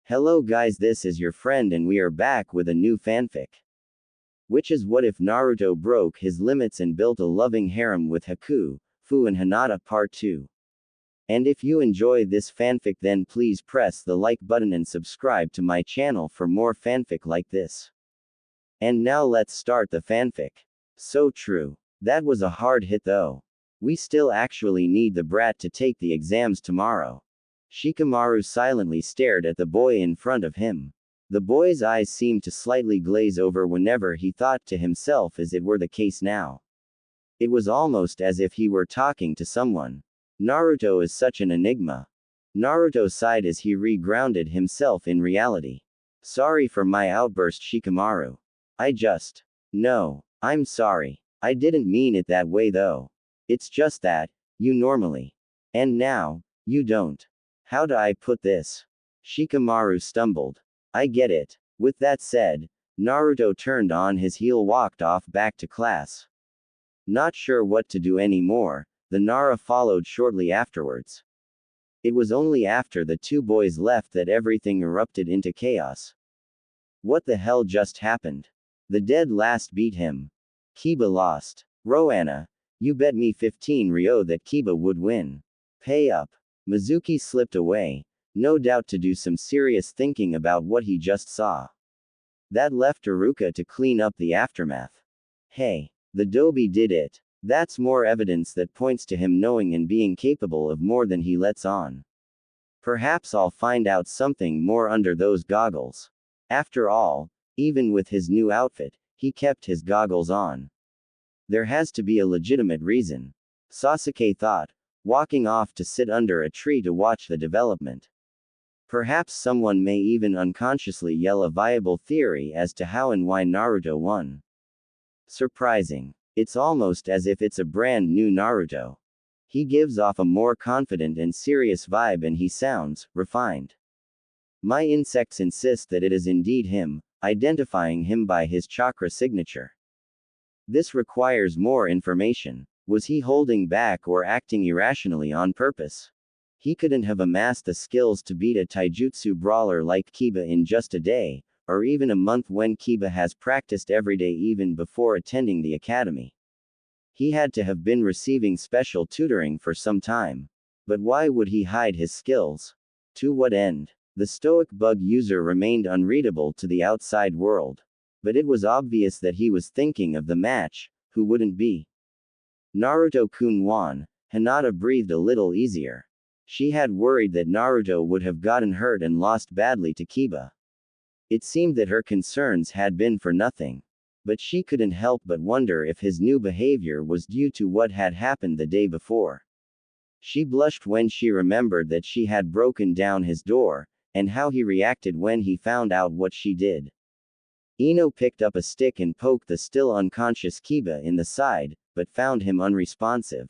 Hello guys, this is your friend and we are back with a new fanfic. Which is what if Naruto broke his limits and built a loving harem with Haku, Fu and Hinata Part 2. And if you enjoy this fanfic then please press the like button and subscribe to my channel for more fanfic like this. And now let's start the fanfic. So true. That was a hard hit though. We still actually need the brat to take the exams tomorrow. Shikamaru silently stared at the boy in front of him. The boy's eyes seemed to slightly glaze over whenever he thought to himself as it were the case now. It was almost as if he were talking to someone. Naruto is such an enigma. Naruto sighed as he re-grounded himself in reality. Sorry for my outburst, Shikamaru. No, I'm sorry. I didn't mean it that way though. It's just that, you normally. And now, you don't. How do I put this? Shikamaru stumbled. I get it. With that said, Naruto turned on his heel walked off back to class. Not sure what to do anymore, the Nara followed shortly afterwards. It was only after the two boys left that everything erupted into chaos. What the hell just happened? The dead last beat him. Kiba lost. Roanna, you bet me 15 Ryo that Kiba would win. Pay up. Mizuki slipped away, no doubt to do some serious thinking about what he just saw. That left Iruka to clean up the aftermath. Hey, the Dobi did it. That's more evidence that points to him knowing and being capable of more than he lets on. Perhaps I'll find out something more under those goggles. After all, even with his new outfit, he kept his goggles on. There has to be a legitimate reason. Sasuke thought, walking off to sit under a tree to watch the development. Perhaps someone may even unconsciously yell a viable theory as to how and why Naruto won. Surprising. It's almost as if it's a brand new Naruto. He gives off a more confident and serious vibe and he sounds refined. My insects insist that it is indeed him, identifying him by his chakra signature. This requires more information. Was he holding back or acting irrationally on purpose? He couldn't have amassed the skills to beat a taijutsu brawler like Kiba in just a day, or even a month when Kiba has practiced every day even before attending the academy. He had to have been receiving special tutoring for some time. But why would he hide his skills? To what end? The stoic bug user remained unreadable to the outside world. But it was obvious that he was thinking of the match. Who wouldn't be? Naruto-kun won. Hinata breathed a little easier. She had worried that Naruto would have gotten hurt and lost badly to Kiba. It seemed that her concerns had been for nothing. But she couldn't help but wonder if his new behavior was due to what had happened the day before. She blushed when she remembered that she had broken down his door, and how he reacted when he found out what she did. Ino picked up a stick and poked the still unconscious Kiba in the side, but found him unresponsive.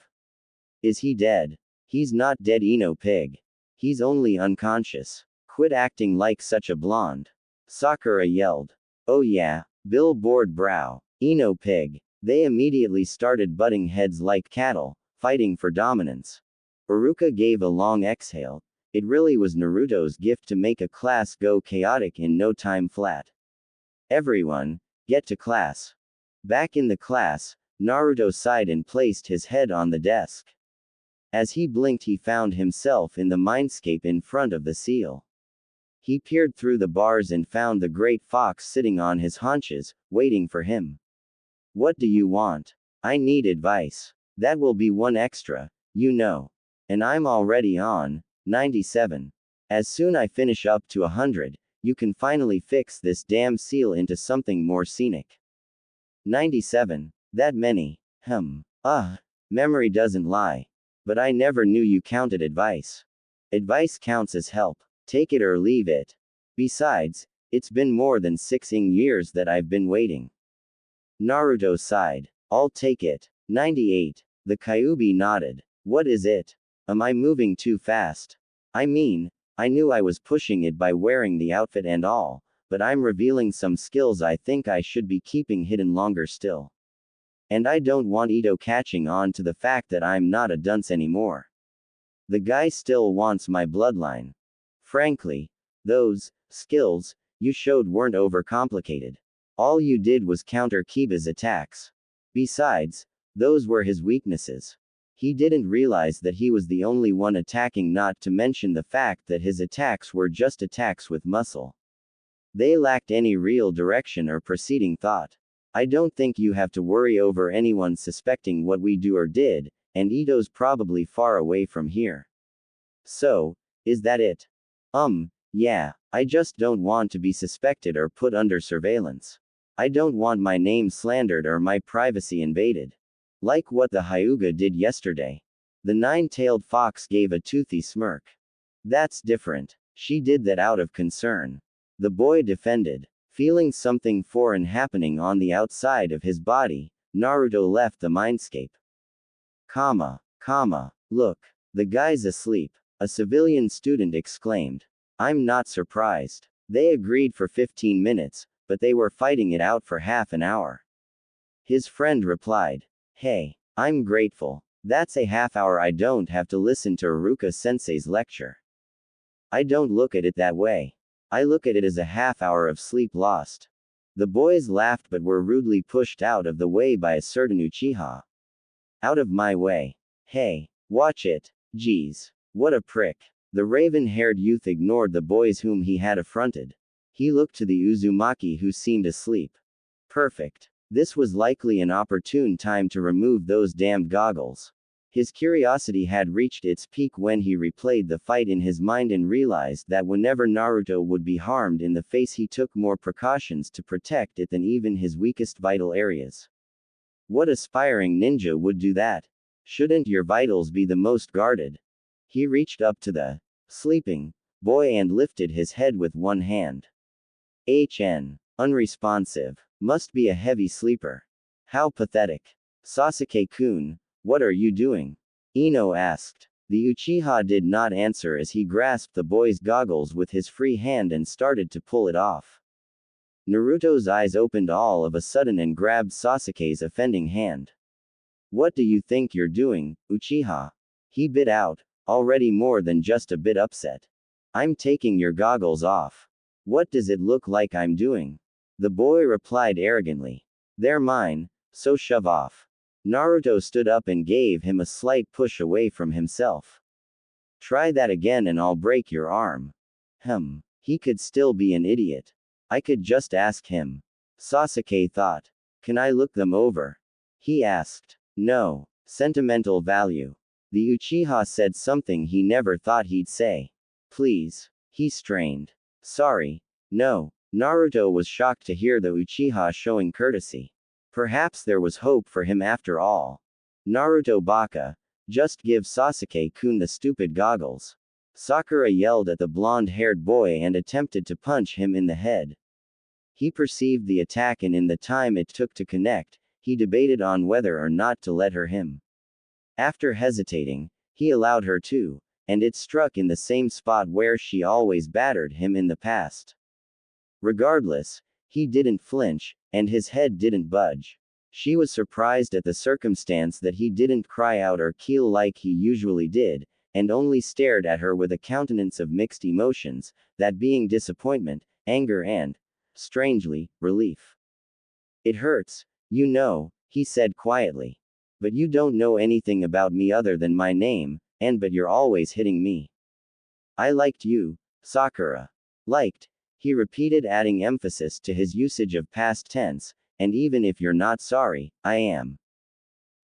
Is he dead? He's not dead, Ino pig. He's only unconscious. Quit acting like such a blonde. Sakura yelled. Oh yeah, Bill bored brow. Ino pig. They immediately started butting heads like cattle, fighting for dominance. Iruka gave a long exhale. It really was Naruto's gift to make a class go chaotic in no time flat. Everyone, get to class. Back in the class, Naruto sighed and placed his head on the desk. As he blinked he found himself in the mindscape in front of the seal. He peered through the bars and found the great fox sitting on his haunches, waiting for him. What do you want? I need advice. That will be one extra, you know. And I'm already on 97. As soon I finish up to 100, you can finally fix this damn seal into something more scenic. 97. That many. Memory doesn't lie. But I never knew you counted advice. Advice counts as help. Take it or leave it. Besides, it's been more than 6 years that I've been waiting. Naruto sighed. I'll take it. 98. The Kyuubi nodded. What is it? Am I moving too fast? I mean, I knew I was pushing it by wearing the outfit and all, but I'm revealing some skills I think I should be keeping hidden longer still. And I don't want Ito catching on to the fact that I'm not a dunce anymore. The guy still wants my bloodline. Frankly, those skills you showed weren't overcomplicated. All you did was counter Kiba's attacks. Besides, those were his weaknesses. He didn't realize that he was the only one attacking, not to mention the fact that his attacks were just attacks with muscle. They lacked any real direction or preceding thought. I don't think you have to worry over anyone suspecting what we do or did, and Ito's probably far away from here. So, is that it? Yeah, I just don't want to be suspected or put under surveillance. I don't want my name slandered or my privacy invaded. Like what the Hyuga did yesterday. The nine-tailed fox gave a toothy smirk. That's different. She did that out of concern. The boy defended. Feeling something foreign happening on the outside of his body, Naruto left the mindscape. Look. The guy's asleep. A civilian student exclaimed. I'm not surprised. They agreed for 15 minutes, but they were fighting it out for half an hour. His friend replied. Hey, I'm grateful. That's a half hour I don't have to listen to Iruka-sensei's lecture. I don't look at it that way. I look at it as a half hour of sleep lost. The boys laughed but were rudely pushed out of the way by a certain Uchiha. Out of my way. Hey, watch it. Geez. What a prick. The raven-haired youth ignored the boys whom he had affronted. He looked to the Uzumaki who seemed asleep. Perfect. This was likely an opportune time to remove those damned goggles. His curiosity had reached its peak when he replayed the fight in his mind and realized that whenever Naruto would be harmed in the face, he took more precautions to protect it than even his weakest vital areas. What aspiring ninja would do that? Shouldn't your vitals be the most guarded? He reached up to the sleeping boy and lifted his head with one hand. Unresponsive. Must be a heavy sleeper. How pathetic. Sasuke-kun, what are you doing? Ino asked. The Uchiha did not answer as he grasped the boy's goggles with his free hand and started to pull it off. Naruto's eyes opened all of a sudden and grabbed Sasuke's offending hand. What do you think you're doing, Uchiha? He bit out, already more than just a bit upset. I'm taking your goggles off. What does it look like I'm doing? The boy replied arrogantly. They're mine, so shove off. Naruto stood up and gave him a slight push away from himself. Try that again and I'll break your arm. He could still be an idiot. I could just ask him. Sasuke thought. Can I look them over? He asked. No. Sentimental value. The Uchiha said something he never thought he'd say. Please. He strained. Sorry. No. Naruto was shocked to hear the Uchiha showing courtesy. Perhaps there was hope for him after all. Naruto baka. Just give Sasuke-kun the stupid goggles. Sakura yelled at the blonde-haired boy and attempted to punch him in the head. He perceived the attack and in the time it took to connect, he debated on whether or not to let her him. After hesitating, he allowed her to, and it struck in the same spot where she always battered him in the past. Regardless, he didn't flinch, and his head didn't budge. She was surprised at the circumstance that he didn't cry out or keel like he usually did, and only stared at her with a countenance of mixed emotions, that being disappointment, anger and, strangely, relief. It hurts, you know, he said quietly. But you don't know anything about me other than my name, but you're always hitting me. I liked you, Sakura. Liked, he repeated, adding emphasis to his usage of past tense, and even if you're not sorry, I am.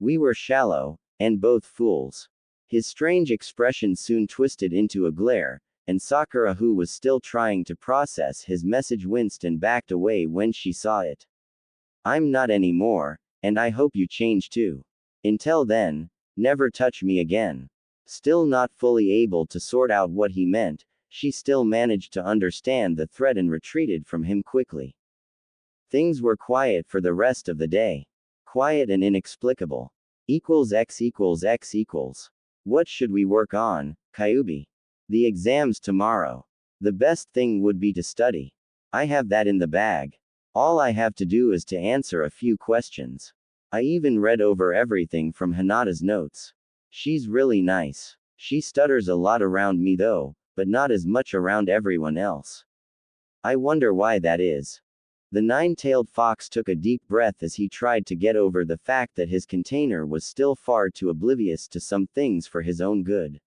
We were shallow, and both fools. His strange expression soon twisted into a glare, and Sakura, who was still trying to process his message, winced and backed away when she saw it. I'm not anymore, and I hope you change too. Until then, never touch me again. Still not fully able to sort out what he meant, she still managed to understand the threat and retreated from him quickly. Things were quiet for the rest of the day. Quiet and inexplicable. X. What should we work on, Kyubi? The exam's tomorrow. The best thing would be to study. I have that in the bag. All I have to do is to answer a few questions. I even read over everything from Hinata's notes. She's really nice. She stutters a lot around me though, but not as much around everyone else. I wonder why that is. The nine-tailed fox took a deep breath as he tried to get over the fact that his container was still far too oblivious to some things for his own good.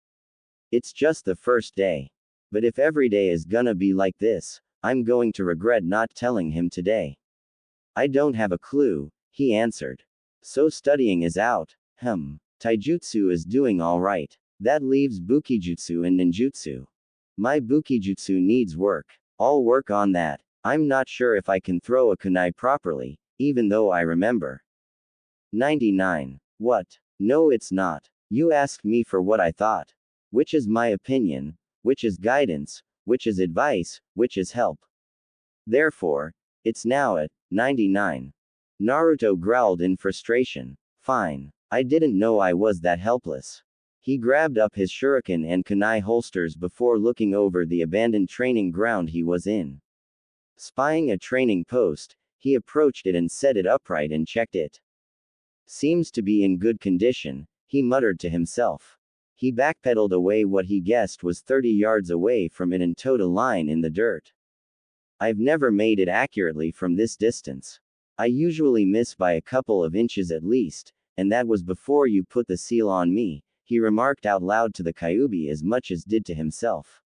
It's just the first day. But if every day is gonna be like this, I'm going to regret not telling him today. I don't have a clue, he answered. So studying is out. Taijutsu is doing alright. That leaves Bukijutsu and Ninjutsu. My Bukijutsu needs work. I'll work on that. I'm not sure if I can throw a kunai properly, even though I remember. 99. What? No, it's not. You asked me for what I thought. Which is my opinion, which is guidance, which is advice, which is help. Therefore, it's now at 99. Naruto growled in frustration. Fine. I didn't know I was that helpless. He grabbed up his shuriken and kunai holsters before looking over the abandoned training ground he was in. Spying a training post, he approached it and set it upright and checked it. Seems to be in good condition, he muttered to himself. He backpedaled away what he guessed was 30 yards away from it and towed a line in the dirt. I've never made it accurately from this distance. I usually miss by a couple of inches at least, and that was before you put the seal on me, he remarked out loud to the Kyuubi as much as did to himself.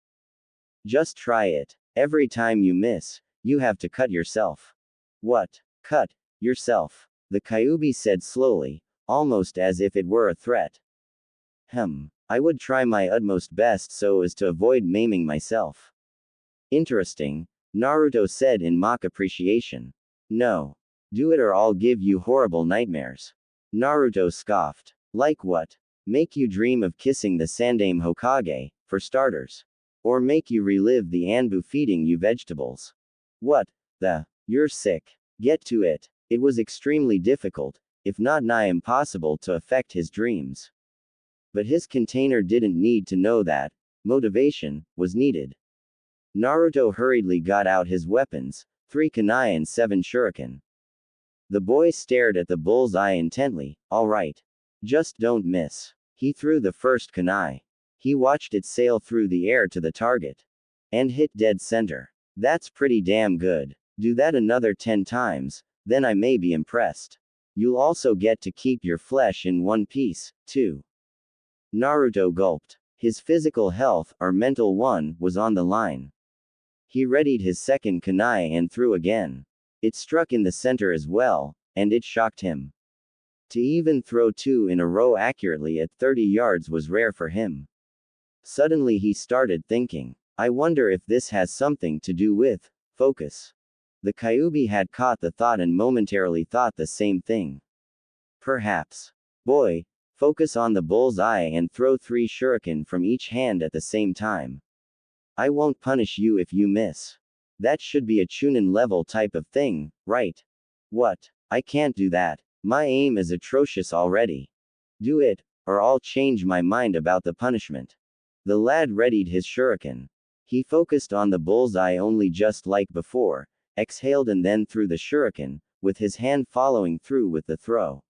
Just try it. Every time you miss, you have to cut yourself. What? Cut yourself? The Kyuubi said slowly, almost as if it were a threat. I would try my utmost best so as to avoid maiming myself. Interesting, Naruto said in mock appreciation. No. Do it or I'll give you horrible nightmares. Naruto scoffed. Like what? Make you dream of kissing the Sandaime Hokage, for starters. Or make you relive the Anbu feeding you vegetables. What the? You're sick. Get to it. It was extremely difficult, if not nigh impossible to affect his dreams. But his container didn't need to know that. Motivation was needed. Naruto hurriedly got out his weapons, 3 kunai and 7 shuriken. The boy stared at the bull's eye intently. Alright. Just don't miss. He threw the first kunai. He watched it sail through the air to the target. And hit dead center. That's pretty damn good. Do that another 10 times, then I may be impressed. You'll also get to keep your flesh in one piece, too. Naruto gulped. His physical health, or mental one, was on the line. He readied his second kunai and threw again. It struck in the center as well, and it shocked him. To even throw 2 in a row accurately at 30 yards was rare for him. Suddenly he started thinking, I wonder if this has something to do with focus. The Kyuubi had caught the thought and momentarily thought the same thing. Perhaps. Boy, focus on the bull's eye and throw 3 shuriken from each hand at the same time. I won't punish you if you miss. That should be a Chunin level type of thing, right? What? I can't do that. My aim is atrocious already. Do it, or I'll change my mind about the punishment. The lad readied his shuriken. He focused on the bullseye only just like before, exhaled and then threw the shuriken, with his hand following through with the throw.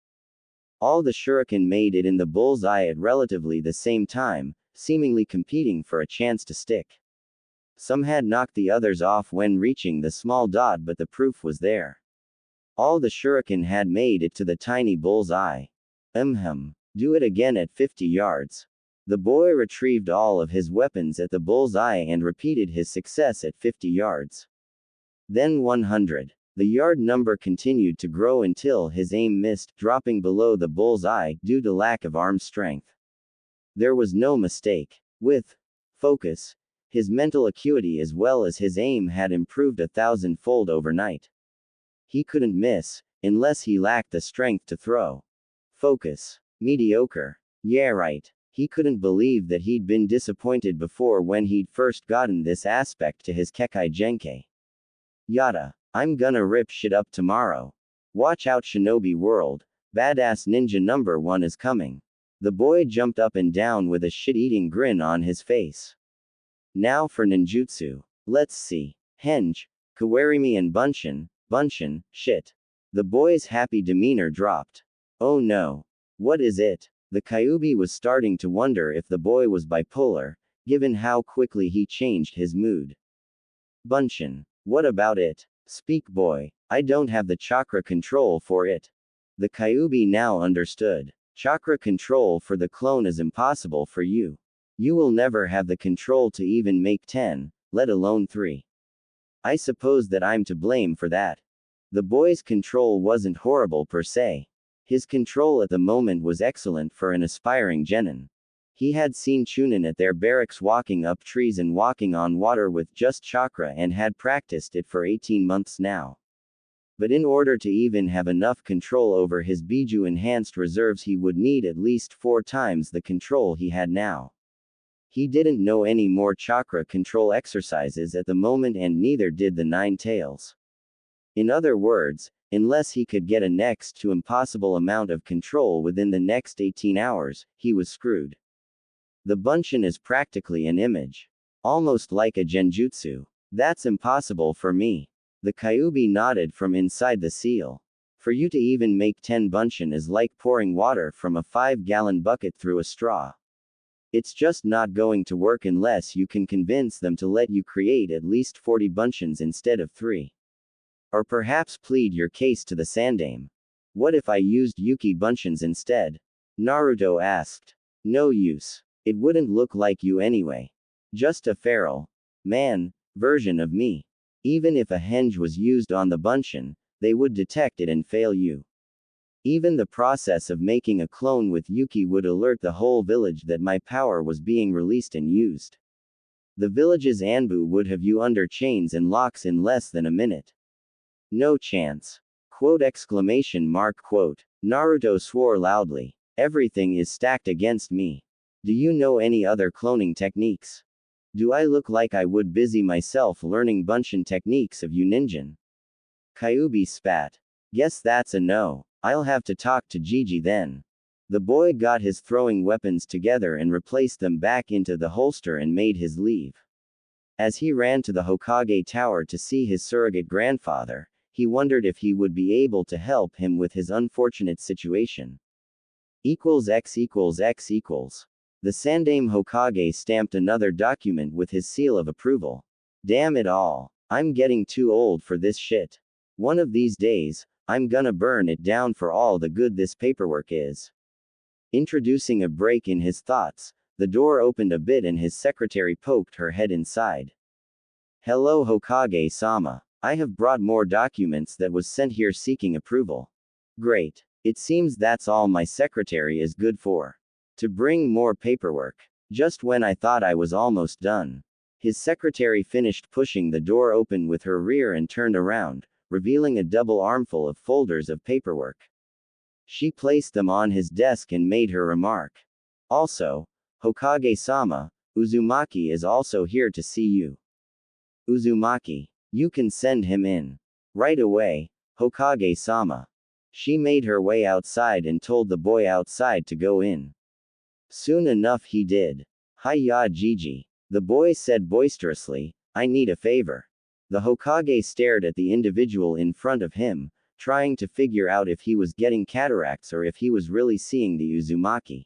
All the shuriken made it in the bullseye at relatively the same time, seemingly competing for a chance to stick. Some had knocked the others off when reaching the small dot, but the proof was there. All the shuriken had made it to the tiny bull's eye. Do it again at 50 yards. The boy retrieved all of his weapons at the bull's eye and repeated his success at 50 yards. Then 100. The yard number continued to grow until his aim missed, dropping below the bull's eye due to lack of arm strength. There was no mistake. With focus, his mental acuity as well as his aim had improved 1,000-fold overnight. He couldn't miss, unless he lacked the strength to throw. Focus. Mediocre. Yeah, right. He couldn't believe that he'd been disappointed before when he'd first gotten this aspect to his Kekai Genkai. Yada. I'm gonna rip shit up tomorrow. Watch out, Shinobi World. Badass Ninja number 1 is coming. The boy jumped up and down with a shit-eating grin on his face. Now for ninjutsu. Let's see. Henge, Kawarimi and Bunshin, shit. The boy's happy demeanor dropped. Oh no. What is it? The Kyuubi was starting to wonder if the boy was bipolar, given how quickly he changed his mood. Bunshin. What about it? Speak, boy. I don't have the chakra control for it. The Kyuubi now understood. Chakra control for the clone is impossible for you. You will never have the control to even make 10, let alone 3. I suppose that I'm to blame for that. The boy's control wasn't horrible per se. His control at the moment was excellent for an aspiring genin. He had seen Chunin at their barracks walking up trees and walking on water with just chakra and had practiced it for 18 months now. But in order to even have enough control over his Biju enhanced reserves, he would need at least 4 times the control he had now. He didn't know any more chakra control exercises at the moment, and neither did the 9 tails. In other words, unless he could get a next to impossible amount of control within the next 18 hours, he was screwed. The Bunshin is practically an image. Almost like a genjutsu. That's impossible for me. The Kyuubi nodded from inside the seal. For you to even make 10 Bunshin is like pouring water from a 5-gallon bucket through a straw. It's just not going to work unless you can convince them to let you create at least 40 Bunshins instead of 3. Or perhaps plead your case to the Sandame. What if I used Yuki Bunshins instead? Naruto asked. No use. It wouldn't look like you anyway. Just a feral man version of me. Even if a henge was used on the Bunshin, they would detect it and fail you. Even the process of making a clone with Yuki would alert the whole village that my power was being released and used. The village's Anbu would have you under chains and locks in less than a minute. No chance. Quote exclamation mark quote. Naruto swore loudly. Everything is stacked against me. Do you know any other cloning techniques? Do I look like I would busy myself learning Bunshin techniques of you ninjin? Kyuubi spat. Guess that's a no. I'll have to talk to Gigi then. The boy got his throwing weapons together and replaced them back into the holster and made his leave. As he ran to the Hokage tower to see his surrogate grandfather, he wondered if he would be able to help him with his unfortunate situation. X equals X equals. The Sandame Hokage stamped another document with his seal of approval. Damn it all. I'm getting too old for this shit. One of these days, I'm gonna burn it down for all the good this paperwork is. Introducing a break in his thoughts, the door opened a bit and his secretary poked her head inside. Hello Hokage-sama. I have brought more documents that was sent here seeking approval. Great. It seems that's all my secretary is good for. To bring more paperwork. Just when I thought I was almost done. His secretary finished pushing the door open with her rear and turned around, revealing a double armful of folders of paperwork. She placed them on his desk and made her remark. Also, Hokage-sama, Uzumaki is also here to see you. Uzumaki. You can send him in. Right away, Hokage-sama. She made her way outside and told the boy outside to go in. Soon enough he did. Hi-ya Gigi. The boy said boisterously, I need a favor. The Hokage stared at the individual in front of him, trying to figure out if he was getting cataracts or if he was really seeing the Uzumaki.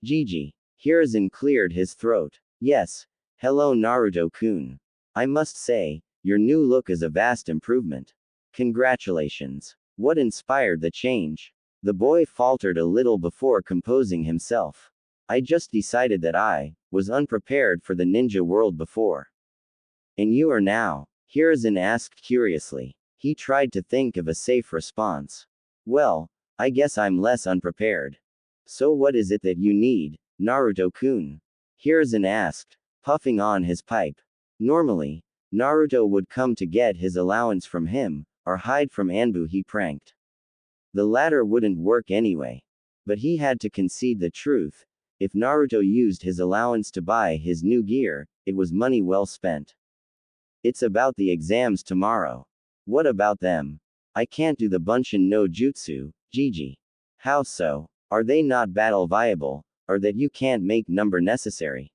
Gigi. Hiruzen cleared his throat. Yes. Hello Naruto-kun. I must say, your new look is a vast improvement. Congratulations. What inspired the change? The boy faltered a little before composing himself. I just decided that I was unprepared for the ninja world before. And you are now? Hiruzen asked curiously. He tried to think of a safe response. Well, I guess I'm less unprepared. So what is it that you need, Naruto-kun? Hiruzen asked, puffing on his pipe. Normally, Naruto would come to get his allowance from him, or hide from Anbu he pranked. The latter wouldn't work anyway. But he had to concede the truth. If Naruto used his allowance to buy his new gear, it was money well spent. It's about the exams tomorrow. What about them? I can't do the Bunshin no Jutsu, Gigi. How so? Are they not battle viable, or that you can't make number necessary?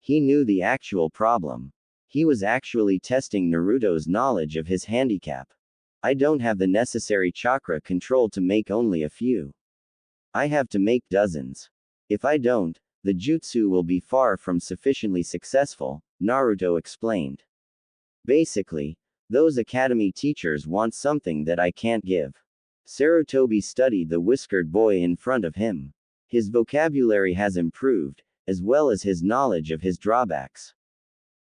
He knew the actual problem. He was actually testing Naruto's knowledge of his handicap. I don't have the necessary chakra control to make only a few. I have to make dozens. If I don't, the jutsu will be far from sufficiently successful, Naruto explained. Basically, those academy teachers want something that I can't give. Sarutobi studied the whiskered boy in front of him. His vocabulary has improved, as well as his knowledge of his drawbacks.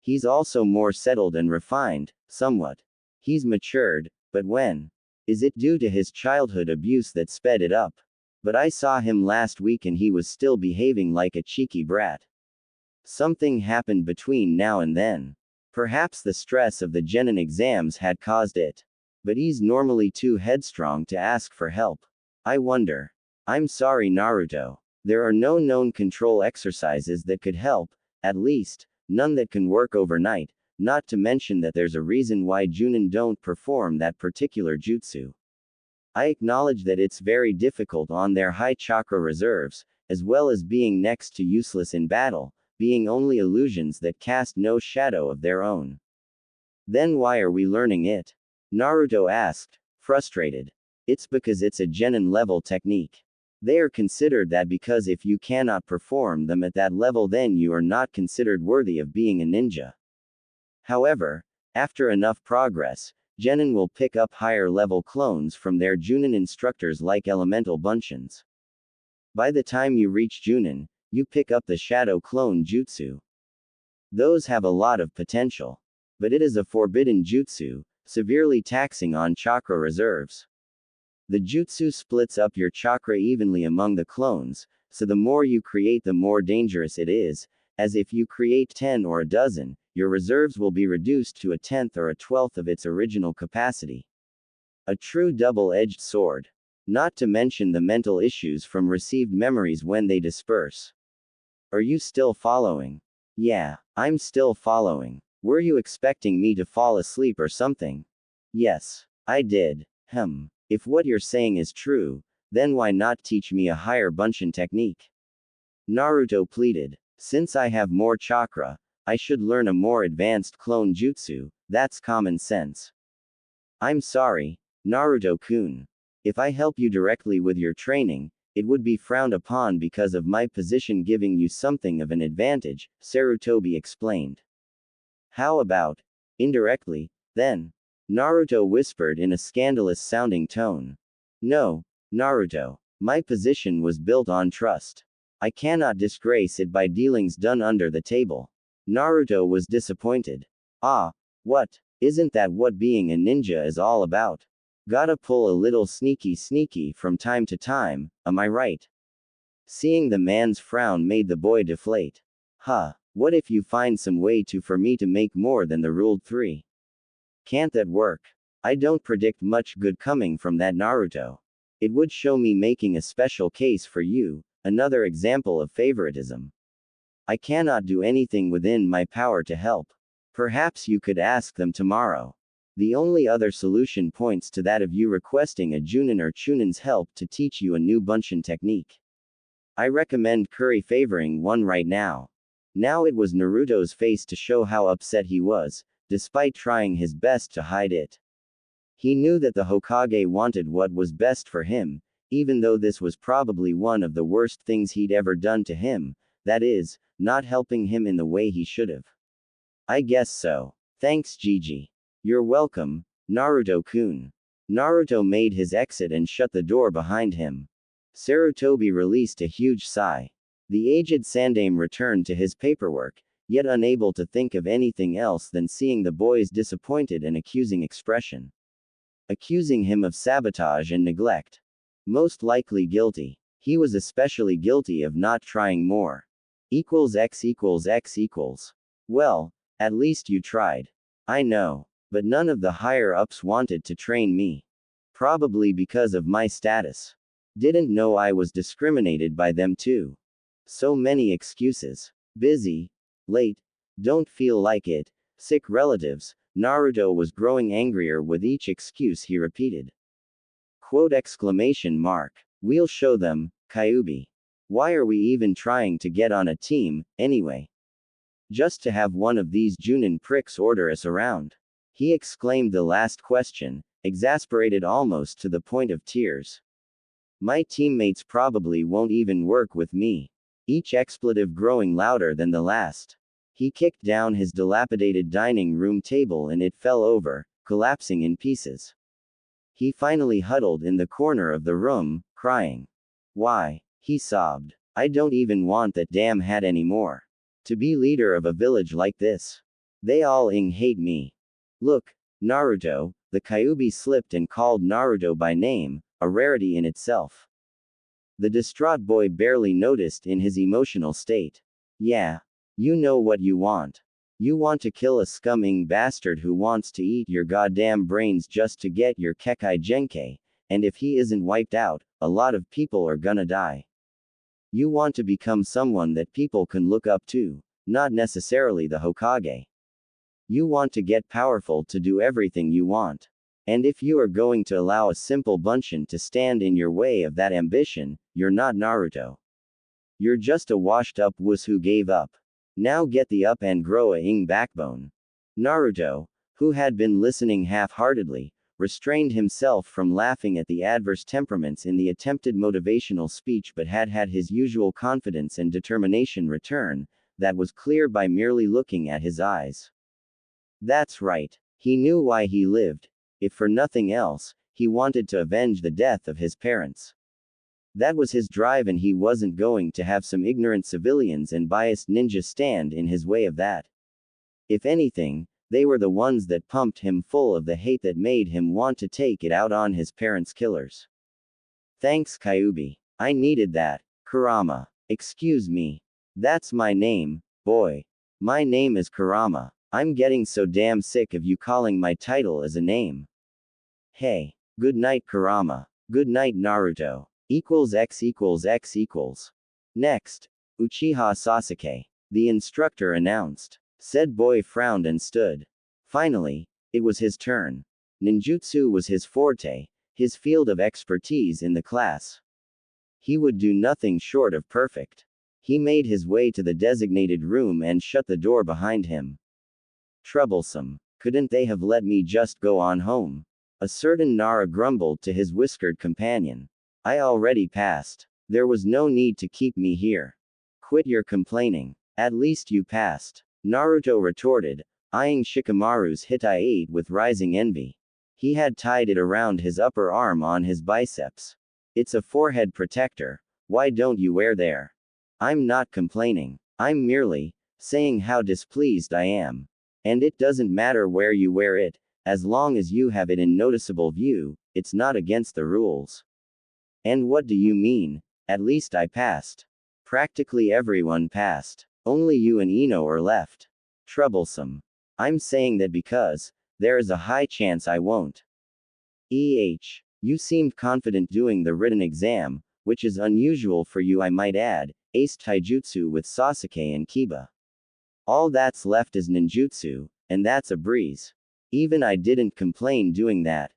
He's also more settled and refined, somewhat. He's matured, but when? Is it due to his childhood abuse that sped it up? But I saw him last week and he was still behaving like a cheeky brat. Something happened between now and then. Perhaps the stress of the genin exams had caused it. But he's normally too headstrong to ask for help. I wonder. I'm sorry, Naruto. There are no known control exercises that could help, at least, none that can work overnight, not to mention that there's a reason why Junin don't perform that particular jutsu. I acknowledge that it's very difficult on their high chakra reserves, as well as being next to useless in battle, being only illusions that cast no shadow of their own. Then why are we learning it? Naruto asked, frustrated. It's because it's a genin level technique. They are considered that because if you cannot perform them at that level then you are not considered worthy of being a ninja. However, after enough progress, genin will pick up higher level clones from their Junin instructors like elemental bunshins. By the time you reach Junin, you pick up the shadow clone jutsu. Those have a lot of potential. But it is a forbidden jutsu, severely taxing on chakra reserves. The jutsu splits up your chakra evenly among the clones, so the more you create the more dangerous it is, as if you create 10 or a dozen, your reserves will be reduced to a tenth or a twelfth of its original capacity. A true double-edged sword. Not to mention the mental issues from received memories when they disperse. Are you still following? Yeah, I'm still following. Were you expecting me to fall asleep or something? Yes, I did. If what you're saying is true, then why not teach me a higher bunshin technique? Naruto pleaded. Since I have more chakra, I should learn a more advanced clone jutsu, that's common sense. I'm sorry, Naruto-kun. If I help you directly with your training, it would be frowned upon because of my position giving you something of an advantage, Sarutobi explained. How about indirectly, then? Naruto whispered in a scandalous-sounding tone. No, Naruto. My position was built on trust. I cannot disgrace it by dealings done under the table. Naruto was disappointed. Ah, what? Isn't that what being a ninja is all about? Gotta pull a little sneaky from time to time, am I right? Seeing the man's frown made the boy deflate. What if you find some way for me to make more than the ruled 3? Can't that work? I don't predict much good coming from that, Naruto. It would show me making a special case for you, another example of favoritism. I cannot do anything within my power to help. Perhaps you could ask them tomorrow. The only other solution points to that of you requesting a Junin or Chunin's help to teach you a new bunshin technique. I recommend favoring one right now. Now it was Naruto's face to show how upset he was, despite trying his best to hide it. He knew that the Hokage wanted what was best for him, even though this was probably one of the worst things he'd ever done to him, that is, not helping him in the way he should have. I guess so. Thanks, Gigi. You're welcome, Naruto-kun. Naruto made his exit and shut the door behind him. Sarutobi released a huge sigh. The aged Sandaime returned to his paperwork, yet unable to think of anything else than seeing the boy's disappointed and accusing expression. Accusing him of sabotage and neglect. Most likely guilty. He was especially guilty of not trying more. X=X=X=. Well, at least you tried. I know. But none of the higher-ups wanted to train me. Probably because of my status. Didn't know I was discriminated by them too. So many excuses. Busy. Late. Don't feel like it. Sick relatives. Naruto was growing angrier with each excuse he repeated. Quote exclamation mark. We'll show them, Kyuubi. Why are we even trying to get on a team, anyway? Just to have one of these Junin pricks order us around. He exclaimed the last question, exasperated almost to the point of tears. My teammates probably won't even work with me. Each expletive growing louder than the last. He kicked down his dilapidated dining room table and it fell over, collapsing in pieces. He finally huddled in the corner of the room, crying. Why? He sobbed. I don't even want that damn hat anymore. To be leader of a village like this. They all hate me. Look, Naruto, the Kyuubi slipped and called Naruto by name, a rarity in itself. The distraught boy barely noticed in his emotional state. Yeah. You know what you want. You want to kill a scumming bastard who wants to eat your goddamn brains just to get your Kekai Genkai, and if he isn't wiped out, a lot of people are gonna die. You want to become someone that people can look up to, not necessarily the Hokage. You want to get powerful to do everything you want. And if you are going to allow a simple bunshin to stand in your way of that ambition, you're not Naruto. You're just a washed up wuss who gave up. Now get the up and grow a backbone. Naruto, who had been listening half-heartedly, restrained himself from laughing at the adverse temperaments in the attempted motivational speech but had his usual confidence and determination return, that was clear by merely looking at his eyes. That's right. He knew why he lived. If for nothing else, he wanted to avenge the death of his parents. That was his drive and he wasn't going to have some ignorant civilians and biased ninja stand in his way of that. If anything, they were the ones that pumped him full of the hate that made him want to take it out on his parents' killers. Thanks Kyuubi. I needed that. Kurama. Excuse me. That's my name, boy. My name is Kurama. I'm getting so damn sick of you calling my title as a name. Hey. Good night Kurama. Good night Naruto. X equals X equals. Next. Uchiha Sasuke. The instructor announced. Said boy frowned and stood. Finally, it was his turn. Ninjutsu was his forte, his field of expertise in the class. He would do nothing short of perfect. He made his way to the designated room and shut the door behind him. Troublesome. Couldn't they have let me just go on home? A certain Nara grumbled to his whiskered companion. I already passed. There was no need to keep me here. Quit your complaining. At least you passed. Naruto retorted, eyeing Shikamaru's Hitai with rising envy. He had tied it around his upper arm on his biceps. It's a forehead protector. Why don't you wear there? I'm not complaining. I'm merely saying how displeased I am. And it doesn't matter where you wear it, as long as you have it in noticeable view, it's not against the rules. And what do you mean? At least I passed. Practically everyone passed. Only you and Ino are left. Troublesome. I'm saying that because there is a high chance I won't. You seemed confident doing the written exam, which is unusual for you I might add, aced taijutsu with Sasuke and Kiba. All that's left is ninjutsu, and that's a breeze. Even I didn't complain doing that.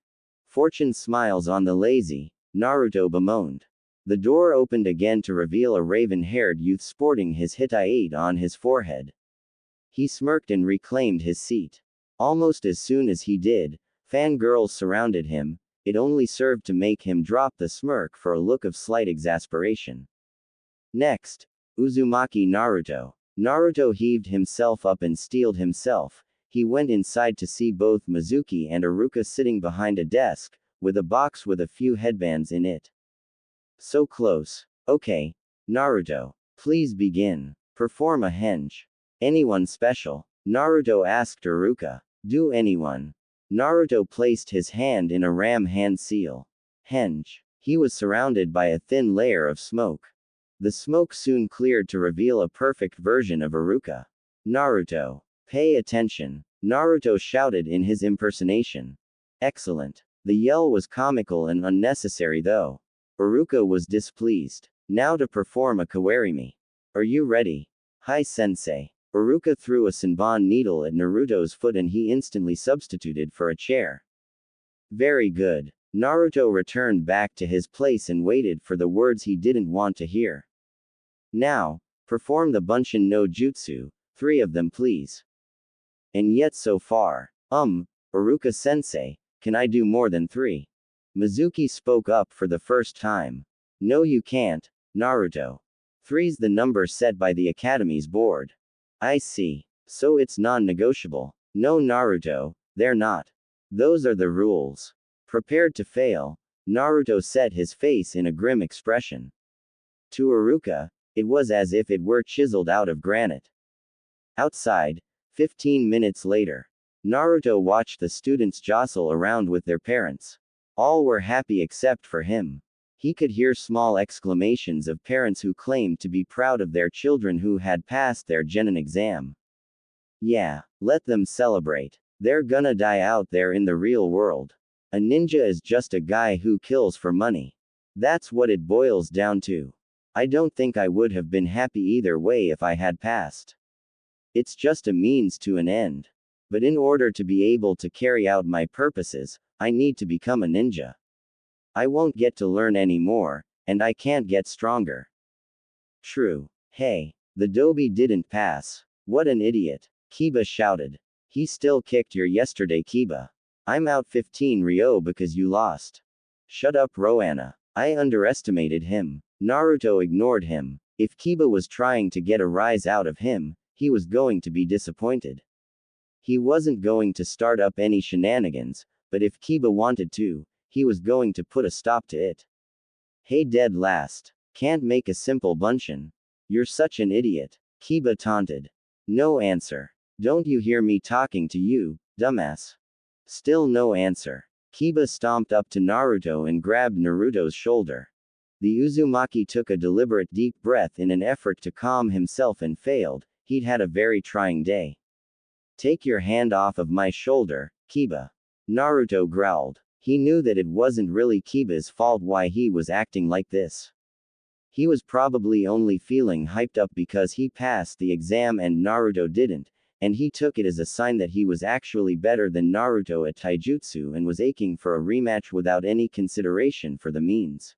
Fortune smiles on the lazy, Naruto bemoaned. The door opened again to reveal a raven-haired youth sporting his Hitai on his forehead. He smirked and reclaimed his seat. Almost as soon as he did, fangirls surrounded him. It only served to make him drop the smirk for a look of slight exasperation. Next, Uzumaki Naruto. Naruto heaved himself up and steeled himself. He went inside to see both Mizuki and Iruka sitting behind a desk, with a box with a few headbands in it. So close. Okay. Naruto. Please begin. Perform a henge. Anyone special? Naruto asked Iruka. Do anyone? Naruto placed his hand in a ram hand seal. Henge. He was surrounded by a thin layer of smoke. The smoke soon cleared to reveal a perfect version of Iruka. Naruto. Pay attention. Naruto shouted in his impersonation. Excellent. The yell was comical and unnecessary though. Iruka was displeased. Now to perform a kawarimi. Are you ready? Hi sensei. Iruka threw a Senbon needle at Naruto's foot and he instantly substituted for a chair. Very good. Naruto returned back to his place and waited for the words he didn't want to hear. Now, perform the Bunshin no Jutsu, 3 of them please. And yet so far, Iruka sensei, can I do more than 3? Mizuki spoke up for the first time. No you can't, Naruto. 3's the number set by the Academy's board. I see. So it's non-negotiable. No Naruto, they're not. Those are the rules. Prepared to fail, Naruto set his face in a grim expression. To Iruka, it was as if it were chiseled out of granite. Outside, 15 minutes later, Naruto watched the students jostle around with their parents. All were happy except for him. He could hear small exclamations of parents who claimed to be proud of their children who had passed their genin exam. Yeah, let them celebrate. They're gonna die out there in the real world. A ninja is just a guy who kills for money. That's what it boils down to. I don't think I would have been happy either way if I had passed. It's just a means to an end. But in order to be able to carry out my purposes, I need to become a ninja. I won't get to learn any more, and I can't get stronger. True. Hey, the Dobie didn't pass. What an idiot. Kiba shouted. He still kicked your yesterday, Kiba. I'm out 15 Ryo because you lost. Shut up, Roanna. I underestimated him. Naruto ignored him. If Kiba was trying to get a rise out of him, he was going to be disappointed. He wasn't going to start up any shenanigans, but if Kiba wanted to, he was going to put a stop to it. Hey, dead last. Can't make a simple bunshin. You're such an idiot. Kiba taunted. No answer. Don't you hear me talking to you, dumbass? Still no answer. Kiba stomped up to Naruto and grabbed Naruto's shoulder. The Uzumaki took a deliberate deep breath in an effort to calm himself and failed. He'd had a very trying day. Take your hand off of my shoulder, Kiba. Naruto growled. He knew that it wasn't really Kiba's fault why he was acting like this. He was probably only feeling hyped up because he passed the exam and Naruto didn't, and he took it as a sign that he was actually better than Naruto at taijutsu and was aching for a rematch without any consideration for the means.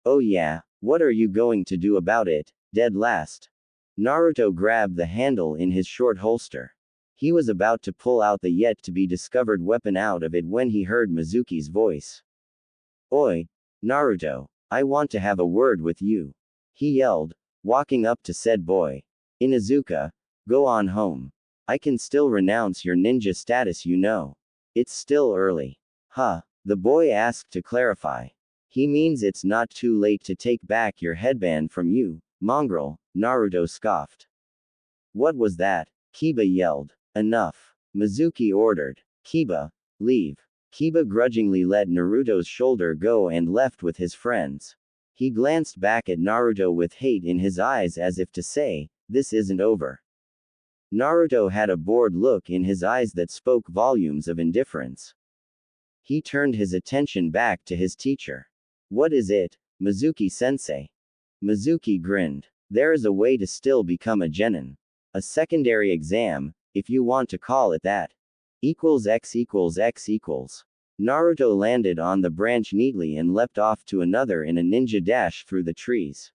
Oh yeah, what are you going to do about it, dead last? Naruto grabbed the handle in his short holster. He was about to pull out the yet-to-be-discovered weapon out of it when he heard Mizuki's voice. Oi, Naruto, I want to have a word with you. He yelled, walking up to said boy. Inuzuka, go on home. I can still renounce your ninja status, you know. It's still early. Huh? The boy asked to clarify. He means it's not too late to take back your headband from you, mongrel, Naruto scoffed. What was that? Kiba yelled. Enough. Mizuki ordered. Kiba, leave. Kiba grudgingly let Naruto's shoulder go and left with his friends. He glanced back at Naruto with hate in his eyes as if to say, this isn't over. Naruto had a bored look in his eyes that spoke volumes of indifference. He turned his attention back to his teacher. What is it, Mizuki-sensei? Mizuki grinned. There is a way to still become a genin. A secondary exam, if you want to call it that. X equals X equals. Naruto landed on the branch neatly and leapt off to another in a ninja dash through the trees.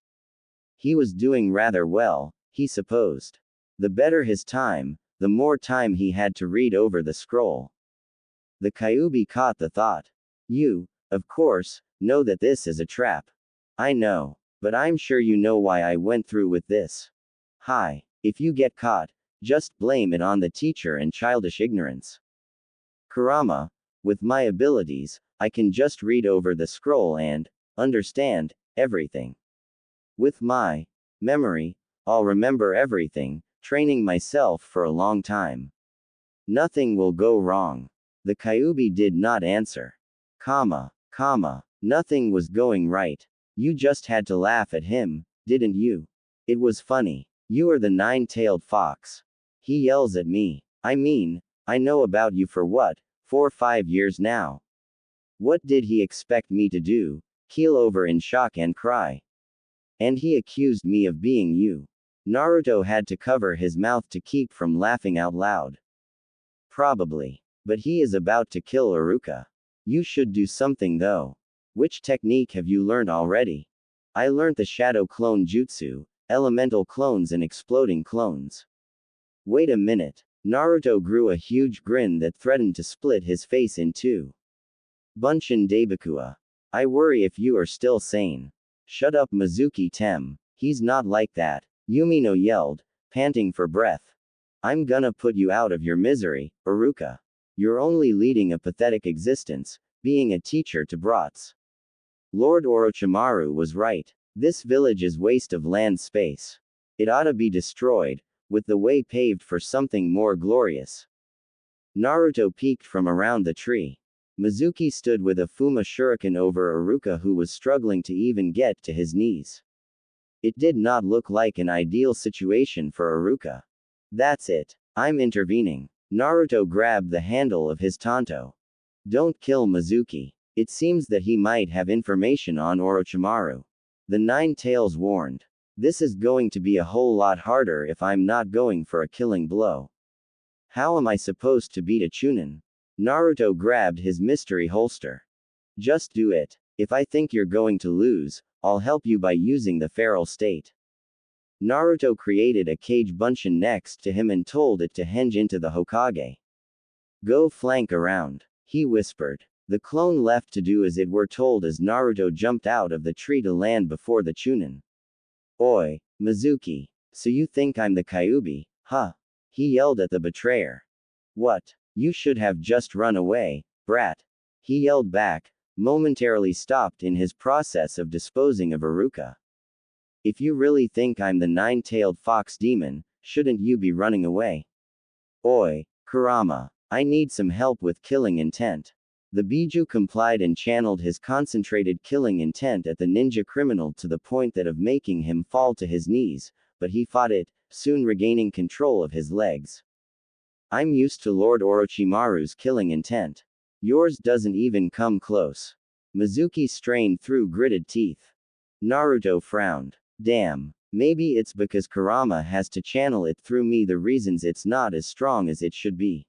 He was doing rather well, he supposed. The better his time, the more time he had to read over the scroll. The Kyuubi caught the thought. You, of course, know that this is a trap. I know, but I'm sure you know why I went through with this. Hi, if you get caught, just blame it on the teacher and childish ignorance. Kurama, with my abilities, I can just read over the scroll and understand everything. With my memory, I'll remember everything, training myself for a long time. Nothing will go wrong. The Kyuubi did not answer. Nothing was going right. You just had to laugh at him, didn't you? It was funny. You are the nine-tailed fox. He yells at me. I mean, I know about you for what, 4 or 5 years now. What did he expect me to do? Keel over in shock and cry. And he accused me of being you. Naruto had to cover his mouth to keep from laughing out loud. Probably. But he is about to kill Iruka. You should do something though. Which technique have you learned already? I learned the shadow clone jutsu, elemental clones and exploding clones. Wait a minute. Naruto grew a huge grin that threatened to split his face in two. Bunshin Daibakua. I worry if you are still sane. Shut up, Mizuki Tem. He's not like that. Yumino yelled, panting for breath. I'm gonna put you out of your misery, Iruka. You're only leading a pathetic existence, being a teacher to brats. Lord Orochimaru was right. This village is waste of land space. It ought to be destroyed, with the way paved for something more glorious. Naruto peeked from around the tree. Mizuki stood with a Fuma shuriken over Iruka, who was struggling to even get to his knees. It did not look like an ideal situation for Iruka. That's it. I'm intervening. Naruto grabbed the handle of his tanto. Don't kill Mizuki. It seems that he might have information on Orochimaru. The Nine Tails warned. This is going to be a whole lot harder if I'm not going for a killing blow. How am I supposed to beat a Chunin? Naruto grabbed his mystery holster. Just do it. If I think you're going to lose, I'll help you by using the feral state. Naruto created a cage bunshin next to him and told it to henge into the Hokage. Go flank around, he whispered. The clone left to do as it were told as Naruto jumped out of the tree to land before the Chunin. Oi, Mizuki. So you think I'm the Kyuubi, huh? He yelled at the betrayer. What? You should have just run away, brat. He yelled back, momentarily stopped in his process of disposing of Iruka. If you really think I'm the nine-tailed fox demon, shouldn't you be running away? Oi, Kurama. I need some help with killing intent. The Biju complied and channeled his concentrated killing intent at the ninja criminal to the point that of making him fall to his knees, but he fought it, soon regaining control of his legs. I'm used to Lord Orochimaru's killing intent. Yours doesn't even come close. Mizuki strained through gritted teeth. Naruto frowned. Damn. Maybe it's because Kurama has to channel it through me, the reasons it's not as strong as it should be.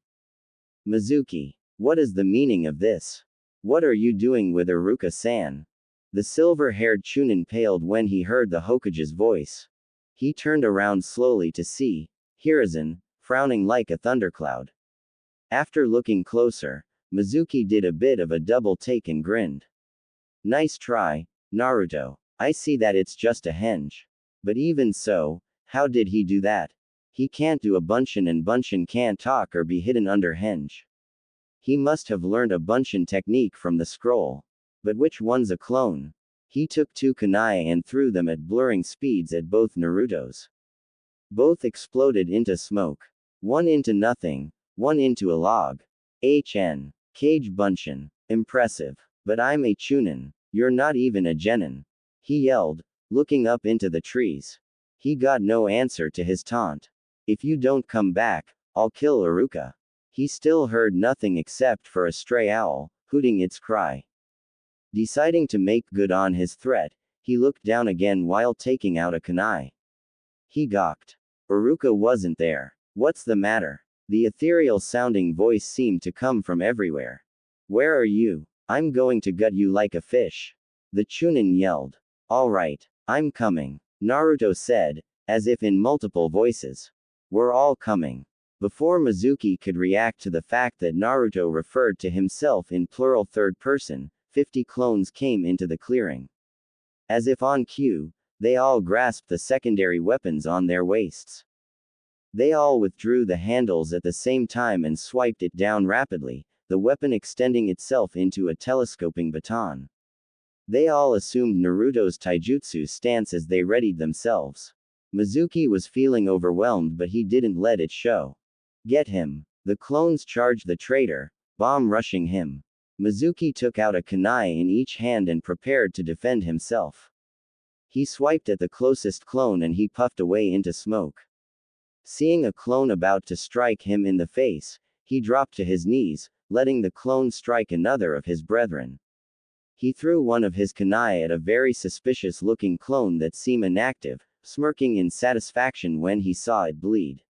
Mizuki. What is the meaning of this? What are you doing with Iruka-san? The silver-haired Chunin paled when he heard the Hokage's voice. He turned around slowly to see Hiruzen, frowning like a thundercloud. After looking closer, Mizuki did a bit of a double take and grinned. Nice try, Naruto. I see that it's just a henge. But even so, how did he do that? He can't do a bunshin and bunshin can't talk or be hidden under henge. He must have learned a bunshin technique from the scroll. But which one's a clone? He took two kunai and threw them at blurring speeds at both Narutos. Both exploded into smoke. One into nothing, one into a log. HN. Cage bunshin. Impressive. But I'm a Chunin. You're not even a genin. He yelled, looking up into the trees. He got no answer to his taunt. If you don't come back, I'll kill Iruka. He still heard nothing except for a stray owl, hooting its cry. Deciding to make good on his threat, he looked down again while taking out a kunai. He gawked. Iruka wasn't there. What's the matter? The ethereal-sounding voice seemed to come from everywhere. Where are you? I'm going to gut you like a fish. The Chunin yelled. All right, I'm coming, Naruto said, as if in multiple voices. We're all coming. Before Mizuki could react to the fact that Naruto referred to himself in plural third person, 50 clones came into the clearing. As if on cue, they all grasped the secondary weapons on their waists. They all withdrew the handles at the same time and swiped it down rapidly, the weapon extending itself into a telescoping baton. They all assumed Naruto's taijutsu stance as they readied themselves. Mizuki was feeling overwhelmed, but he didn't let it show. Get him. The clones charged the traitor, bomb rushing him. Mizuki took out a kunai in each hand and prepared to defend himself. He swiped at the closest clone and he puffed away into smoke. Seeing a clone about to strike him in the face, he dropped to his knees, letting the clone strike another of his brethren. He threw one of his kunai at a very suspicious-looking clone that seemed inactive, smirking in satisfaction when he saw it bleed.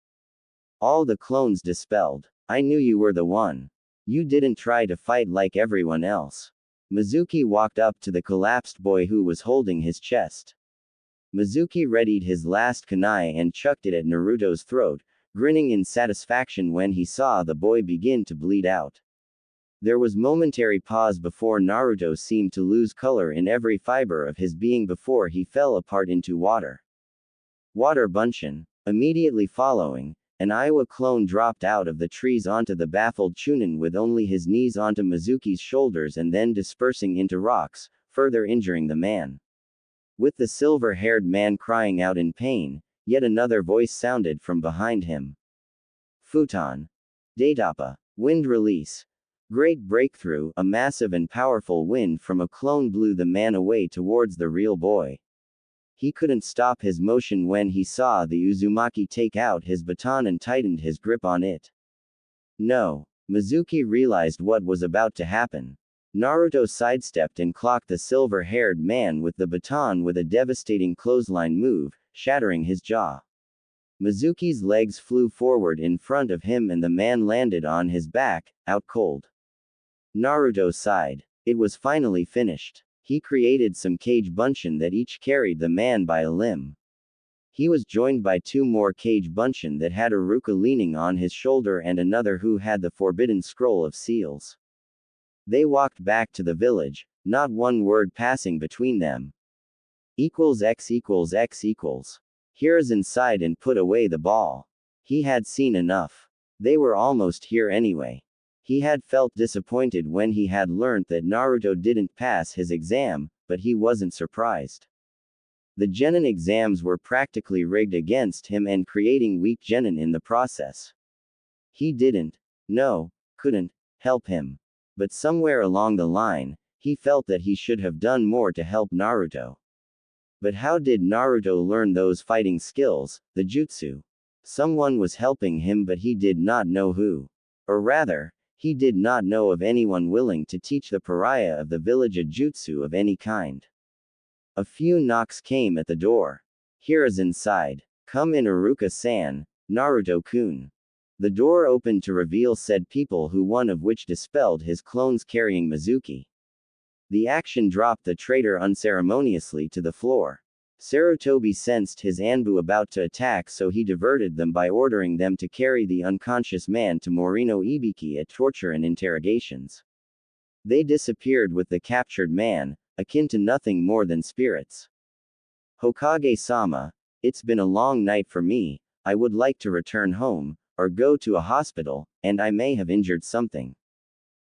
All the clones dispelled. I knew you were the one. You didn't try to fight like everyone else. Mizuki walked up to the collapsed boy who was holding his chest. Mizuki readied his last kunai and chucked it at Naruto's throat, grinning in satisfaction when he saw the boy begin to bleed out. There was momentary pause before Naruto seemed to lose color in every fiber of his being before he fell apart into water. Water bunshin. Immediately following, An Iowa clone dropped out of the trees onto the baffled Chunin with only his knees onto Mizuki's shoulders and then dispersing into rocks, further injuring the man. With the silver-haired man crying out in pain, yet another voice sounded from behind him. Futon. Datapa. Wind release. Great breakthrough, a massive and powerful wind from a clone blew the man away towards the real boy. He couldn't stop his motion when he saw the Uzumaki take out his baton and tightened his grip on it. No. Mizuki realized what was about to happen. Naruto sidestepped and clocked the silver-haired man with the baton with a devastating clothesline move, shattering his jaw. Mizuki's legs flew forward in front of him and the man landed on his back, out cold. Naruto sighed. It was finally finished. He created some cage bunshin that each carried the man by a limb. He was joined by two more cage bunshin that had Iruka leaning on his shoulder and another who had the forbidden scroll of seals. They walked back to the village, not one word passing between them. X equals X equals. Hiruzen sighed and put away the ball. He had seen enough. They were almost here anyway. He had felt disappointed when he had learnt that Naruto didn't pass his exam, but he wasn't surprised. The genin exams were practically rigged against him and creating weak genin in the process. He couldn't help him. But somewhere along the line, he felt that he should have done more to help Naruto. But how did Naruto learn those fighting skills, the jutsu? Someone was helping him but he did not know who. Or rather, he did not know of anyone willing to teach the pariah of the village a jutsu of any kind. A few knocks came at the door. Hiruzen sighed. Come in Iruka-san, Naruto-kun. The door opened to reveal said people who one of which dispelled his clones carrying Mizuki. The action dropped the traitor unceremoniously to the floor. Sarutobi sensed his Anbu about to attack so he diverted them by ordering them to carry the unconscious man to Morino Ibiki at torture and interrogations. They disappeared with the captured man, akin to nothing more than spirits. Hokage-sama, it's been a long night for me, I would like to return home, or go to a hospital, and I may have injured something.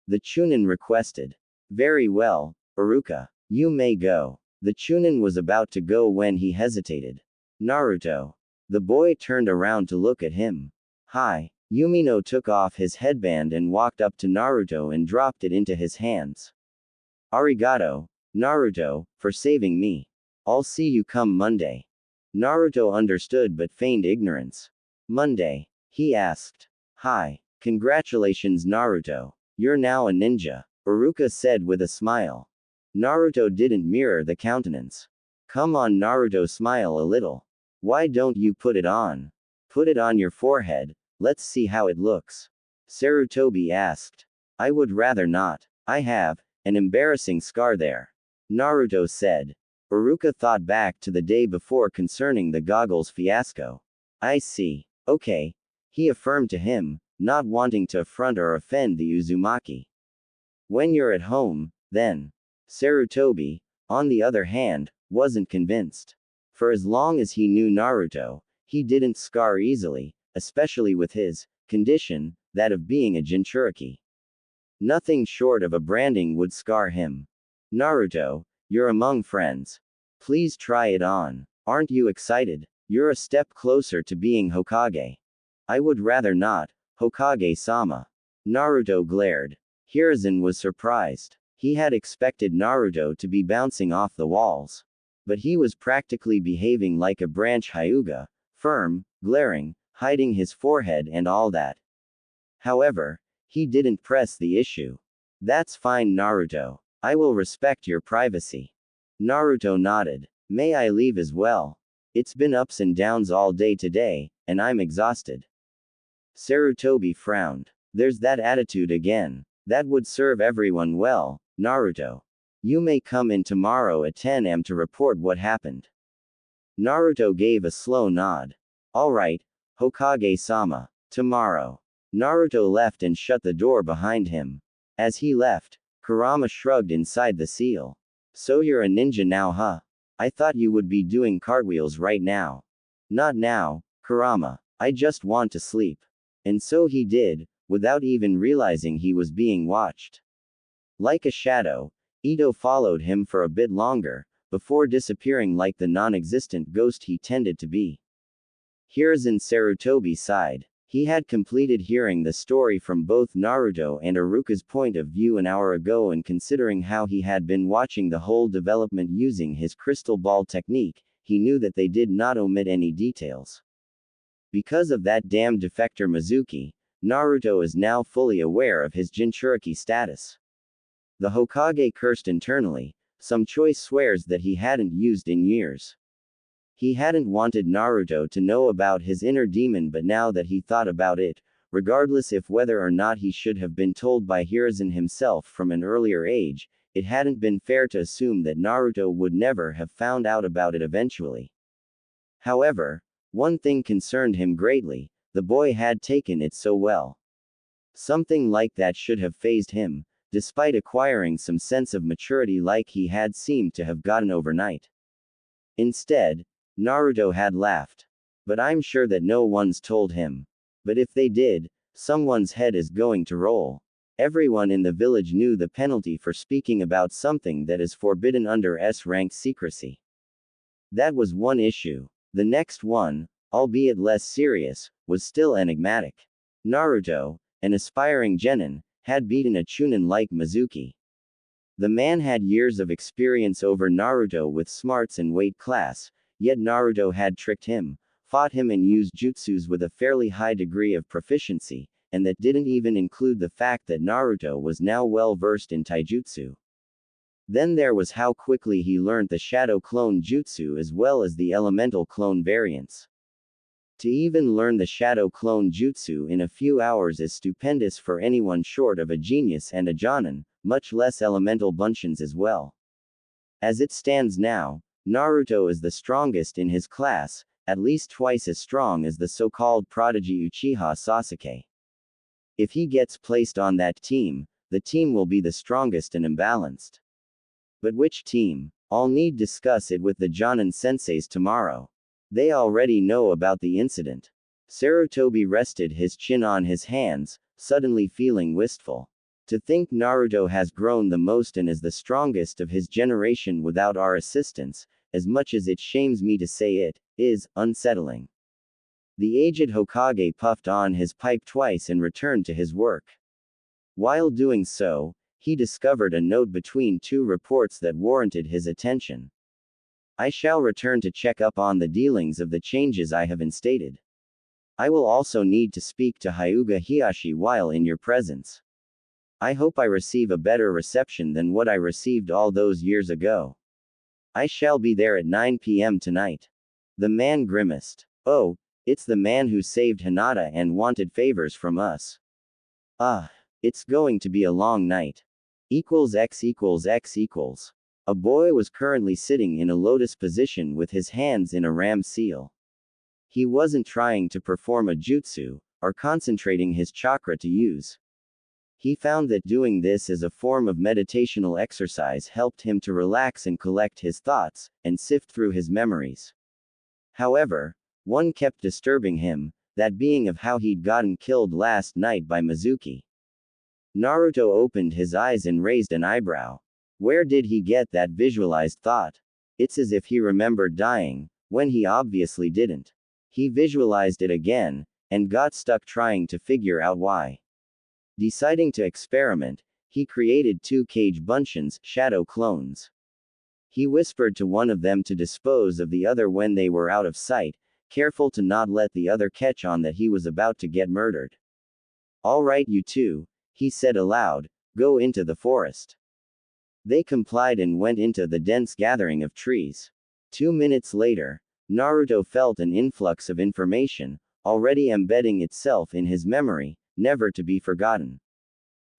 The Chunin requested. Very well, Iruka. You may go. The Chunin was about to go when he hesitated. Naruto. The boy turned around to look at him. Hi. Yumino took off his headband and walked up to Naruto and dropped it into his hands. Arigato, Naruto, for saving me. I'll see you come Monday. Naruto understood but feigned ignorance. Monday? He asked. Hi. Congratulations Naruto. You're now a ninja, Iruka said with a smile. Naruto didn't mirror the countenance. Come on Naruto, smile a little. Why don't you put it on? Put it on your forehead, let's see how it looks. Sarutobi asked. I would rather not. I have an embarrassing scar there. Naruto said. Iruka thought back to the day before concerning the goggles fiasco. I see. Okay. He affirmed to him, not wanting to affront or offend the Uzumaki. When you're at home, then. Sarutobi, on the other hand, wasn't convinced. For as long as he knew Naruto, he didn't scar easily, especially with his condition, that of being a Jinchuriki. Nothing short of a branding would scar him. Naruto, you're among friends. Please try it on. Aren't you excited? You're a step closer to being Hokage. I would rather not, Hokage-sama. Naruto glared. Hiruzen was surprised. He had expected Naruto to be bouncing off the walls. But he was practically behaving like a branch Hyuga, firm, glaring, hiding his forehead and all that. However, he didn't press the issue. That's fine Naruto. I will respect your privacy. Naruto nodded. May I leave as well? It's been ups and downs all day today, and I'm exhausted. Sarutobi frowned. There's that attitude again. That would serve everyone well, Naruto. You may come in tomorrow at 10 am to report what happened. Naruto gave a slow nod. Alright, Hokage-sama. Tomorrow. Naruto left and shut the door behind him. As he left, Kurama shrugged inside the seal. So you're a ninja now, huh? I thought you would be doing cartwheels right now. Not now, Kurama. I just want to sleep. And so he did, without even realizing he was being watched. Like a shadow, Ito followed him for a bit longer, before disappearing like the non-existent ghost he tended to be. Hiruzen Sarutobi sighed. He had completed hearing the story from both Naruto and Iruka's point of view an hour ago, and considering how he had been watching the whole development using his crystal ball technique, he knew that they did not omit any details. Because of that damned defector Mizuki, Naruto is now fully aware of his Jinchuriki status. The Hokage cursed internally. Some choice swears that he hadn't used in years. He hadn't wanted Naruto to know about his inner demon, but now that he thought about it, regardless if whether or not he should have been told by Hiruzen himself from an earlier age, it hadn't been fair to assume that Naruto would never have found out about it eventually. However, one thing concerned him greatly: the boy had taken it so well. Something like that should have fazed him, despite acquiring some sense of maturity like he had seemed to have gotten overnight. Instead, Naruto had laughed. But I'm sure that no one's told him. But if they did, someone's head is going to roll. Everyone in the village knew the penalty for speaking about something that is forbidden under S-rank secrecy. That was one issue. The next one, albeit less serious, was still enigmatic. Naruto, an aspiring genin, had beaten a chunin like Mizuki. The man had years of experience over Naruto with smarts and weight class, yet Naruto had tricked him, fought him and used jutsus with a fairly high degree of proficiency, and that didn't even include the fact that Naruto was now well versed in taijutsu. Then there was how quickly he learned the shadow clone jutsu as well as the elemental clone variants. To even learn the shadow clone jutsu in a few hours is stupendous for anyone short of a genius and a jonin, much less elemental bunshins as well. As it stands now, Naruto is the strongest in his class, at least twice as strong as the so-called prodigy Uchiha Sasuke. If he gets placed on that team, the team will be the strongest and imbalanced. But which team? I'll need discuss it with the Jonin senseis tomorrow. They already know about the incident. Sarutobi rested his chin on his hands, suddenly feeling wistful. To think Naruto has grown the most and is the strongest of his generation without our assistance, as much as it shames me to say it, is unsettling. The aged Hokage puffed on his pipe twice and returned to his work. While doing so, he discovered a note between two reports that warranted his attention. I shall return to check up on the dealings of the changes I have instated. I will also need to speak to Hyuga Hiyashi while in your presence. I hope I receive a better reception than what I received all those years ago. I shall be there at 9 p.m. tonight. The man grimaced. Oh, it's the man who saved Hinata and wanted favors from us. Ah, it's going to be a long night. X equals X equals. A boy was currently sitting in a lotus position with his hands in a ram seal. He wasn't trying to perform a jutsu, or concentrating his chakra to use. He found that doing this as a form of meditational exercise helped him to relax and collect his thoughts, and sift through his memories. However, one kept disturbing him, that being of how he'd gotten killed last night by Mizuki. Naruto opened his eyes and raised an eyebrow. Where did he get that visualized thought? It's as if he remembered dying, when he obviously didn't. He visualized it again, and got stuck trying to figure out why. Deciding to experiment, he created two cage bunshins, shadow clones. He whispered to one of them to dispose of the other when they were out of sight, careful to not let the other catch on that he was about to get murdered. All right, you two, he said aloud, go into the forest. They complied and went into the dense gathering of trees. 2 minutes later, Naruto felt an influx of information, already embedding itself in his memory, never to be forgotten.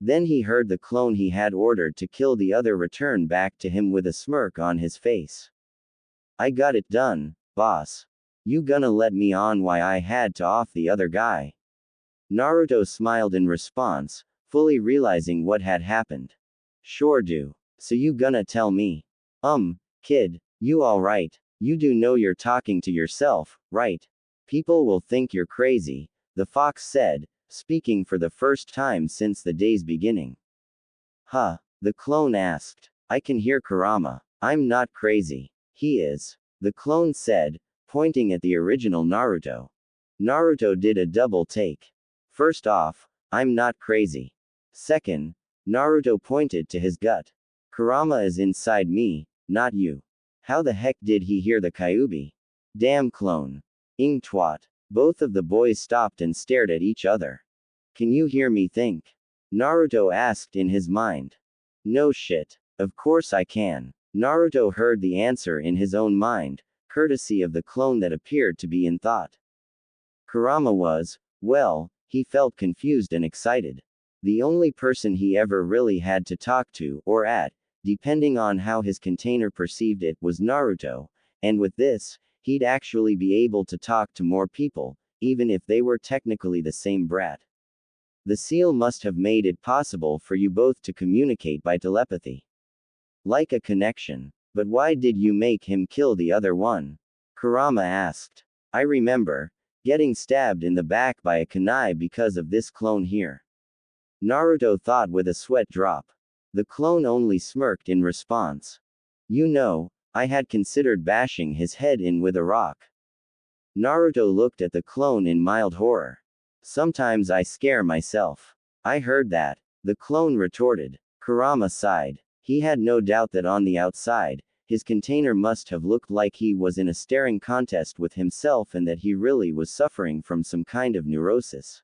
Then he heard the clone he had ordered to kill the other return back to him with a smirk on his face. I got it done, boss. You gonna let me on why I had to off the other guy? Naruto smiled in response, fully realizing what had happened. Sure do. So you gonna tell me? Kid, you alright? You do know you're talking to yourself, right? People will think you're crazy, the fox said, speaking for the first time since the day's beginning. Huh? The clone asked. I can hear Kurama. I'm not crazy. He is. The clone said, pointing at the original Naruto. Naruto did a double take. First off, I'm not crazy. Second, Naruto pointed to his gut. Kurama is inside me, not you. How the heck did he hear the Kyuubi? Damn clone. Ing twat. Both of the boys stopped and stared at each other. Can you hear me think? Naruto asked in his mind. No shit. Of course I can. Naruto heard the answer in his own mind, courtesy of the clone that appeared to be in thought. Kurama was, well, he felt confused and excited. The only person he ever really had to talk to, or at, depending on how his container perceived it, was Naruto, and with this, he'd actually be able to talk to more people, even if they were technically the same brat. The seal must have made it possible for you both to communicate by telepathy. Like a connection. But why did you make him kill the other one? Kurama asked. I remember getting stabbed in the back by a kunai because of this clone here. Naruto thought with a sweat drop. The clone only smirked in response. You know, I had considered bashing his head in with a rock. Naruto looked at the clone in mild horror. Sometimes I scare myself. I heard that. The clone retorted. Kurama sighed. He had no doubt that on the outside, his container must have looked like he was in a staring contest with himself and that he really was suffering from some kind of neurosis.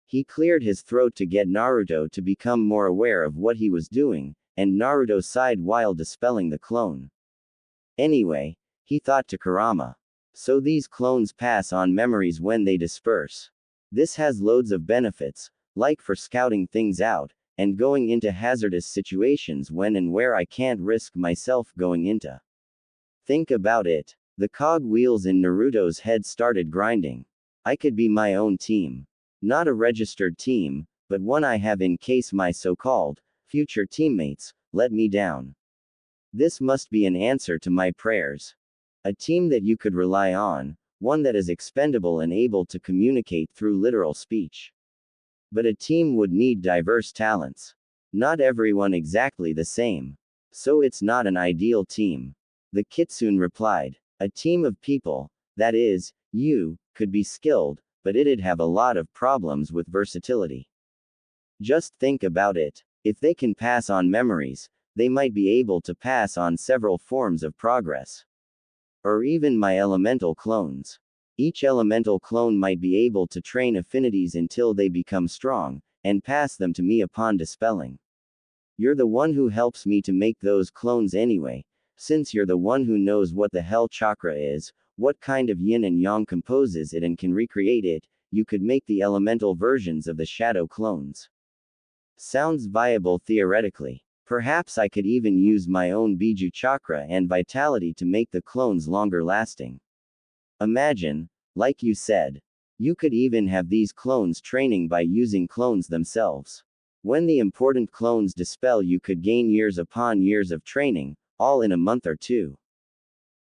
He cleared his throat to get Naruto to become more aware of what he was doing, and Naruto sighed while dispelling the clone. Anyway, he thought to Kurama. So these clones pass on memories when they disperse. This has loads of benefits, like for scouting things out, and going into hazardous situations when and where I can't risk myself going into. Think about it. The cog wheels in Naruto's head started grinding. I could be my own team. Not a registered team, but one I have in case my so-called future teammates let me down. This must be an answer to my prayers. A team that you could rely on, one that is expendable and able to communicate through literal speech. But a team would need diverse talents. Not everyone exactly the same. So it's not an ideal team. The kitsune replied. A team of people, that is, you, could be skilled, but it'd have a lot of problems with versatility. Just think about it. If they can pass on memories, they might be able to pass on several forms of progress. Or even my elemental clones. Each elemental clone might be able to train affinities until they become strong, and pass them to me upon dispelling. You're the one who helps me to make those clones anyway, since you're the one who knows what the hell chakra is, what kind of yin and yang composes it and can recreate it, you could make the elemental versions of the shadow clones. Sounds viable theoretically. Perhaps I could even use my own Biju chakra and vitality to make the clones longer lasting. Imagine, like you said, you could even have these clones training by using clones themselves. When the important clones dispel, you could gain years upon years of training, all in a month or two.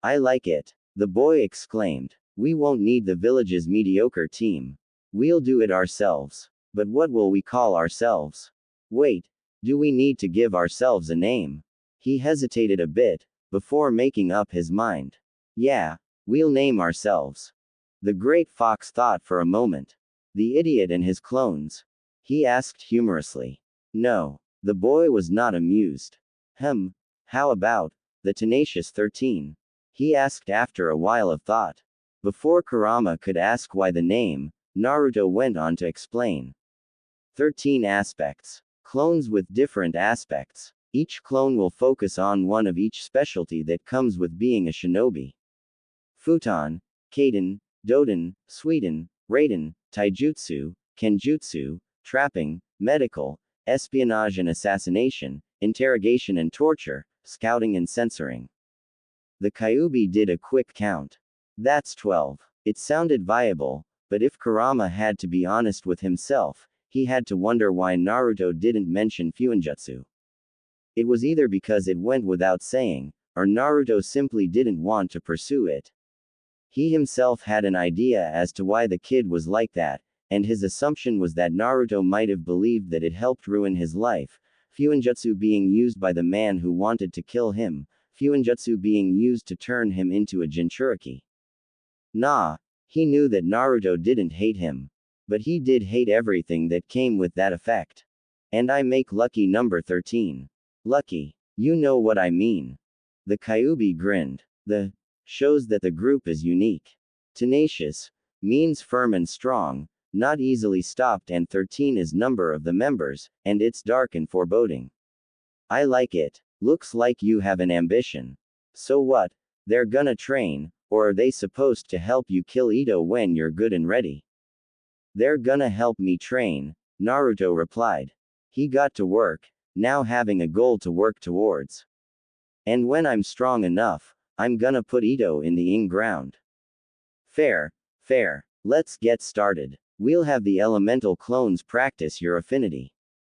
I like it, the boy exclaimed. We won't need the village's mediocre team. We'll do it ourselves. But what will we call ourselves? Wait, do we need to give ourselves a name? He hesitated a bit, before making up his mind. Yeah, we'll name ourselves. The great fox thought for a moment. The idiot and his clones? He asked humorously. No, the boy was not amused. How about the tenacious 13? He asked after a while of thought. Before Kurama could ask why the name, Naruto went on to explain. 13 aspects. Clones with different aspects. Each clone will focus on one of each specialty that comes with being a shinobi. Futon, Kaden, Doden, Suiden, Raiden, Taijutsu, Kenjutsu, Trapping, Medical, Espionage and Assassination, Interrogation and Torture, Scouting and Censoring. The Kyuubi did a quick count. That's 12. It sounded viable, but if Kurama had to be honest with himself, he had to wonder why Naruto didn't mention Fuinjutsu. It was either because it went without saying, or Naruto simply didn't want to pursue it. He himself had an idea as to why the kid was like that, and his assumption was that Naruto might have believed that it helped ruin his life, Fuinjutsu being used by the man who wanted to kill him, Fuinjutsu being used to turn him into a Jinchuriki. Nah, he knew that Naruto didn't hate him. But he did hate everything that came with that effect. And I make lucky number 13. Lucky. You know what I mean. The Kyuubi grinned. The shows that the group is unique. Tenacious means firm and strong, not easily stopped, and 13 is number of the members, and it's dark and foreboding. I like it. Looks like you have an ambition. So what? They're gonna train, or are they supposed to help you kill Ito when you're good and ready? They're gonna help me train, Naruto replied. He got to work, now having a goal to work towards. And when I'm strong enough, I'm gonna put Ito in the in-ground. Fair, fair. Let's get started. We'll have the elemental clones practice your affinity.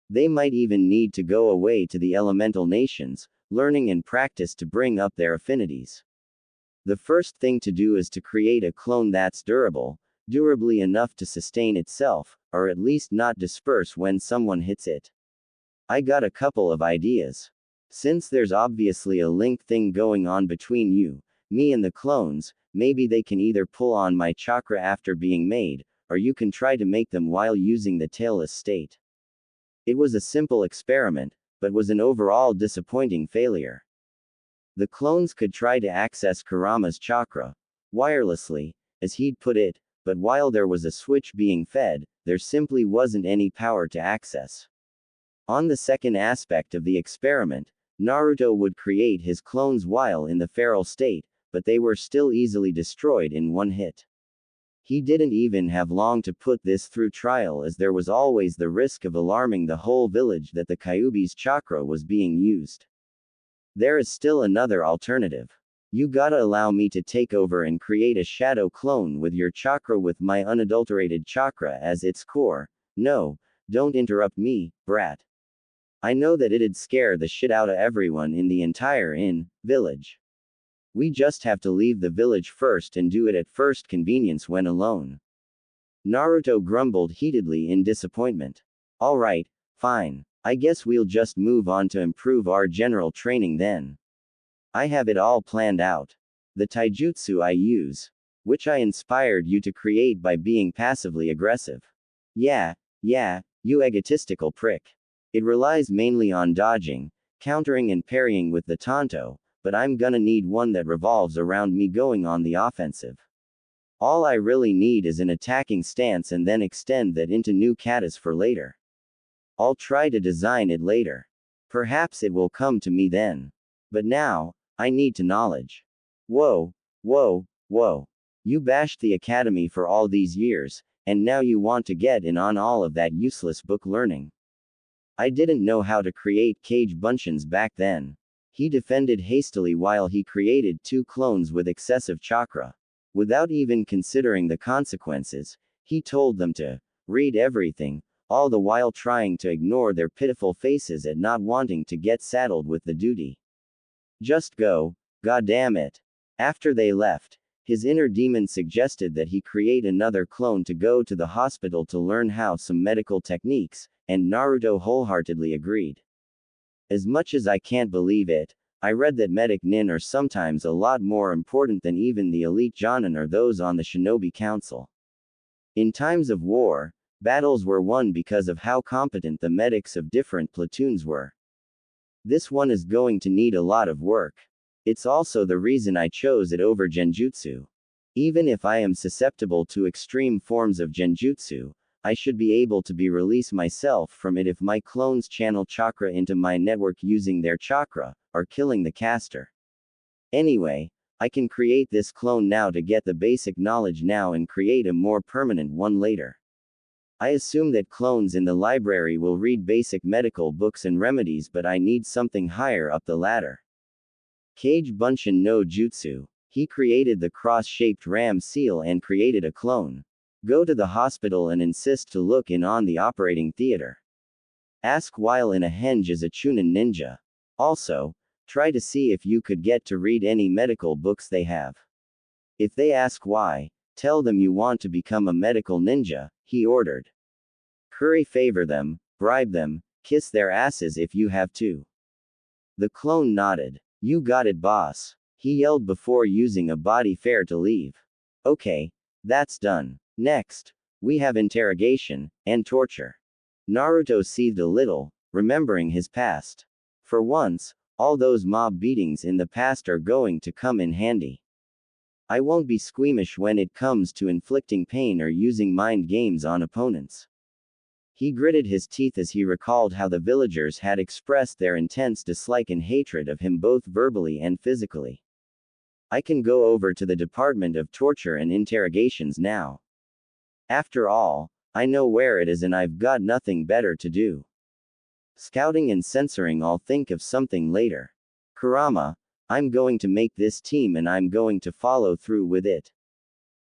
They might even need to go away to the elemental nations, learning and practice to bring up their affinities. The first thing to do is to create a clone that's durably enough to sustain itself, or at least not disperse when someone hits it. I got a couple of ideas. Since there's obviously a link thing going on between you, me and the clones, maybe they can either pull on my chakra after being made, or you can try to make them while using the tailless state. It was a simple experiment, but was an overall disappointing failure. The clones could try to access Kurama's chakra, wirelessly, as he'd put it, but while there was a switch being fed, there simply wasn't any power to access. On the second aspect of the experiment, Naruto would create his clones while in the feral state, but they were still easily destroyed in one hit. He didn't even have long to put this through trial, as there was always the risk of alarming the whole village that the Kyuubi's chakra was being used. There is still another alternative. You gotta allow me to take over and create a shadow clone with your chakra with my unadulterated chakra as its core. No, don't interrupt me, brat. I know that it'd scare the shit out of everyone in the entire village. We just have to leave the village first and do it at first convenience when alone. Naruto grumbled heatedly in disappointment. Alright, fine. I guess we'll just move on to improve our general training then. I have it all planned out. The taijutsu I use, which I inspired you to create by being passively aggressive. Yeah, you egotistical prick. It relies mainly on dodging, countering and parrying with the tanto, but I'm gonna need one that revolves around me going on the offensive. All I really need is an attacking stance and then extend that into new katas for later. I'll try to design it later. Perhaps it will come to me then. But now, I need to knowledge. Whoa. You bashed the academy for all these years, and now you want to get in on all of that useless book learning. I didn't know how to create cage buncheons back then. He defended hastily while he created 2 clones with excessive chakra. Without even considering the consequences, he told them to read everything, all the while trying to ignore their pitiful faces at not wanting to get saddled with the duty. Just go, goddamn it. After they left, his inner demon suggested that he create another clone to go to the hospital to learn how some medical techniques, and Naruto wholeheartedly agreed. As much as I can't believe it, I read that medic nin are sometimes a lot more important than even the elite jonin or those on the shinobi council. In times of war, battles were won because of how competent the medics of different platoons were. This one is going to need a lot of work. It's also the reason I chose it over genjutsu. Even if I am susceptible to extreme forms of genjutsu, I should be able to release myself from it if my clones channel chakra into my network using their chakra, or killing the caster. Anyway, I can create this clone now to get the basic knowledge now and create a more permanent one later. I assume that clones in the library will read basic medical books and remedies, but I need something higher up the ladder. Kage Bunshin no Jutsu. He created the cross-shaped ram seal and created a clone. Go to the hospital and insist to look in on the operating theater. Ask while in a henge is a Chunin ninja. Also, try to see if you could get to read any medical books they have. If they ask why, tell them you want to become a medical ninja, he ordered. Curry favor them, bribe them, kiss their asses if you have to. The clone nodded. You got it, boss, he yelled before using a body fare to leave. Okay, that's done. Next, we have interrogation and torture. Naruto seethed a little, remembering his past. For once, all those mob beatings in the past are going to come in handy. I won't be squeamish when it comes to inflicting pain or using mind games on opponents. He gritted his teeth as he recalled how the villagers had expressed their intense dislike and hatred of him both verbally and physically. I can go over to the Department of Torture and Interrogations now. After all, I know where it is and I've got nothing better to do. Scouting and censoring, I'll think of something later. Kurama, I'm going to make this team and I'm going to follow through with it.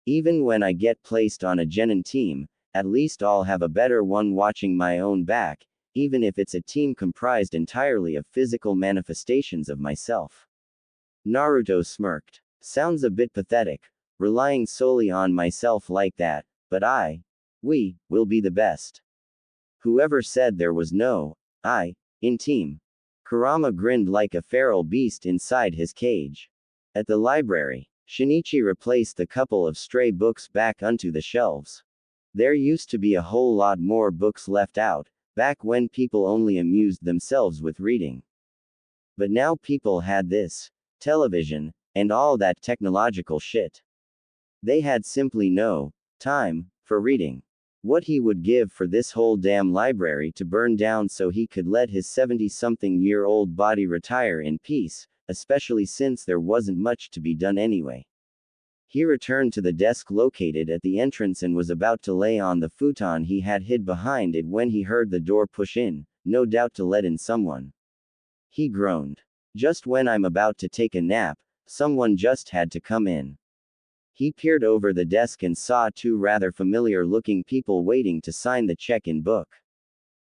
Even when I get placed on a genin team, at least I'll have a better one watching my own back, even if it's a team comprised entirely of physical manifestations of myself. Naruto smirked. Sounds a bit pathetic, relying solely on myself like that, but we will be the best. Whoever said there was no I in team? Kurama grinned like a feral beast inside his cage. At the library, Shinichi replaced the couple of stray books back onto the shelves. There used to be a whole lot more books left out, back when people only amused themselves with reading. But now people had this, television, and all that technological shit. They had simply no time for reading. What he would give for this whole damn library to burn down so he could let his 70-something-year-old body retire in peace, especially since there wasn't much to be done anyway. He returned to the desk located at the entrance and was about to lay on the futon he had hid behind it when he heard the door push in, no doubt to let in someone. He groaned. Just when I'm about to take a nap, someone just had to come in. He peered over the desk and saw two rather familiar-looking people waiting to sign the check-in book.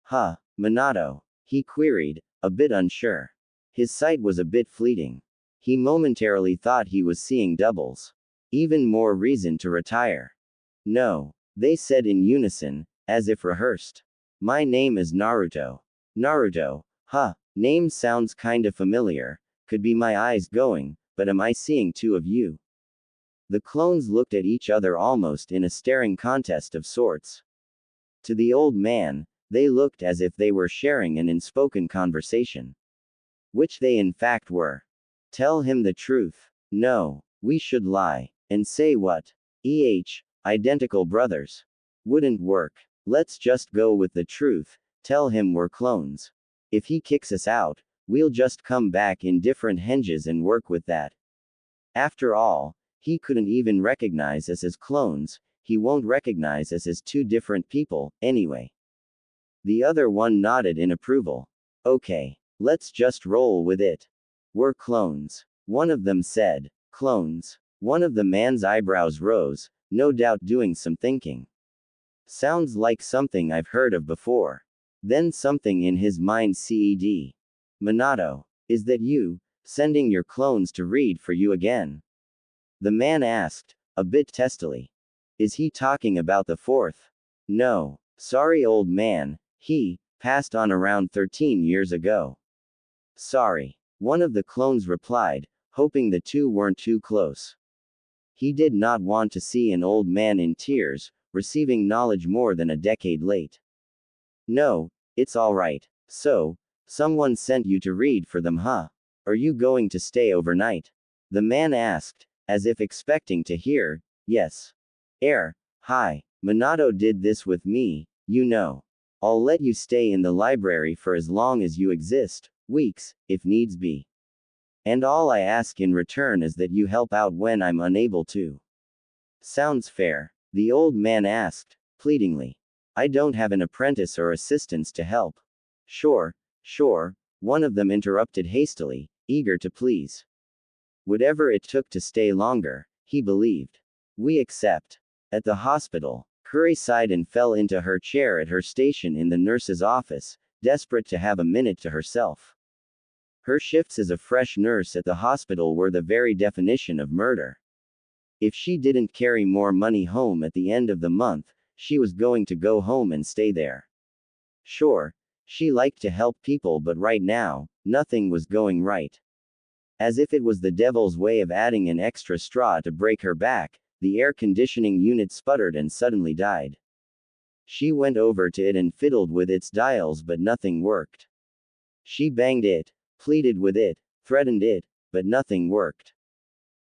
Huh, Minato? He queried, a bit unsure. His sight was a bit fleeting. He momentarily thought he was seeing doubles. Even more reason to retire. No, they said in unison, as if rehearsed. My name is Naruto. Naruto, huh, name sounds kinda familiar, could be my eyes going, but am I seeing two of you? The clones looked at each other almost in a staring contest of sorts. To the old man, they looked as if they were sharing an unspoken conversation. Which they in fact were. Tell him the truth. No, we should lie. And say what? Identical brothers. Wouldn't work. Let's just go with the truth, tell him we're clones. If he kicks us out, we'll just come back in different henges and work with that. After all, he couldn't even recognize us as clones, he won't recognize us as two different people, anyway. The other one nodded in approval. Okay, let's just roll with it. We're clones. One of them said. Clones. One of the man's eyebrows rose, no doubt doing some thinking. Sounds like something I've heard of before. Then something in his mind said. Minato, is that you, sending your clones to read for you again? The man asked, a bit testily. Is he talking about the fourth? No, sorry old man, he passed on around 13 years ago. Sorry, one of the clones replied, hoping the two weren't too close. He did not want to see an old man in tears, receiving knowledge more than a decade late. No, it's all right. So, someone sent you to read for them, huh? Are you going to stay overnight? The man asked, as if expecting to hear, yes. Hi, Minato did this with me, you know. I'll let you stay in the library for as long as you exist, weeks, if needs be. And all I ask in return is that you help out when I'm unable to. Sounds fair, the old man asked, pleadingly. I don't have an apprentice or assistants to help. Sure, one of them interrupted hastily, eager to please. Whatever it took to stay longer, he believed. We accept. At the hospital, Kuri sighed and fell into her chair at her station in the nurse's office, desperate to have a minute to herself. Her shifts as a fresh nurse at the hospital were the very definition of murder. If she didn't carry more money home at the end of the month, she was going to go home and stay there. Sure, she liked to help people, but right now, nothing was going right. As if it was the devil's way of adding an extra straw to break her back, the air conditioning unit sputtered and suddenly died. She went over to it and fiddled with its dials, but nothing worked. She banged it, pleaded with it, threatened it, but nothing worked.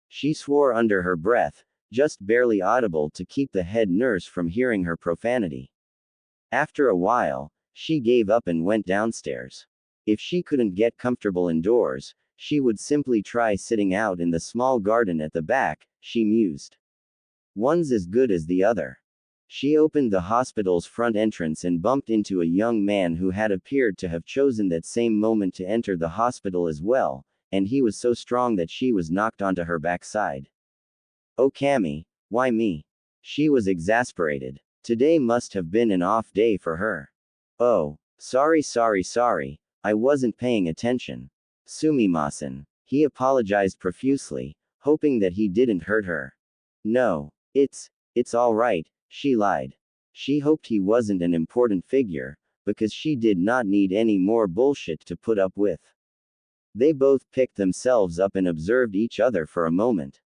She swore under her breath, just barely audible to keep the head nurse from hearing her profanity. After a while, she gave up and went downstairs. If she couldn't get comfortable indoors, she would simply try sitting out in the small garden at the back, she mused. One's as good as the other. She opened the hospital's front entrance and bumped into a young man who had appeared to have chosen that same moment to enter the hospital as well, and he was so strong that she was knocked onto her backside. Oh Cammy, why me? She was exasperated. Today must have been an off day for her. Oh, sorry, I wasn't paying attention. Sumimasen. He apologized profusely, hoping that he didn't hurt her. No, it's all right, she lied. She hoped he wasn't an important figure, because she did not need any more bullshit to put up with. They both picked themselves up and observed each other for a moment.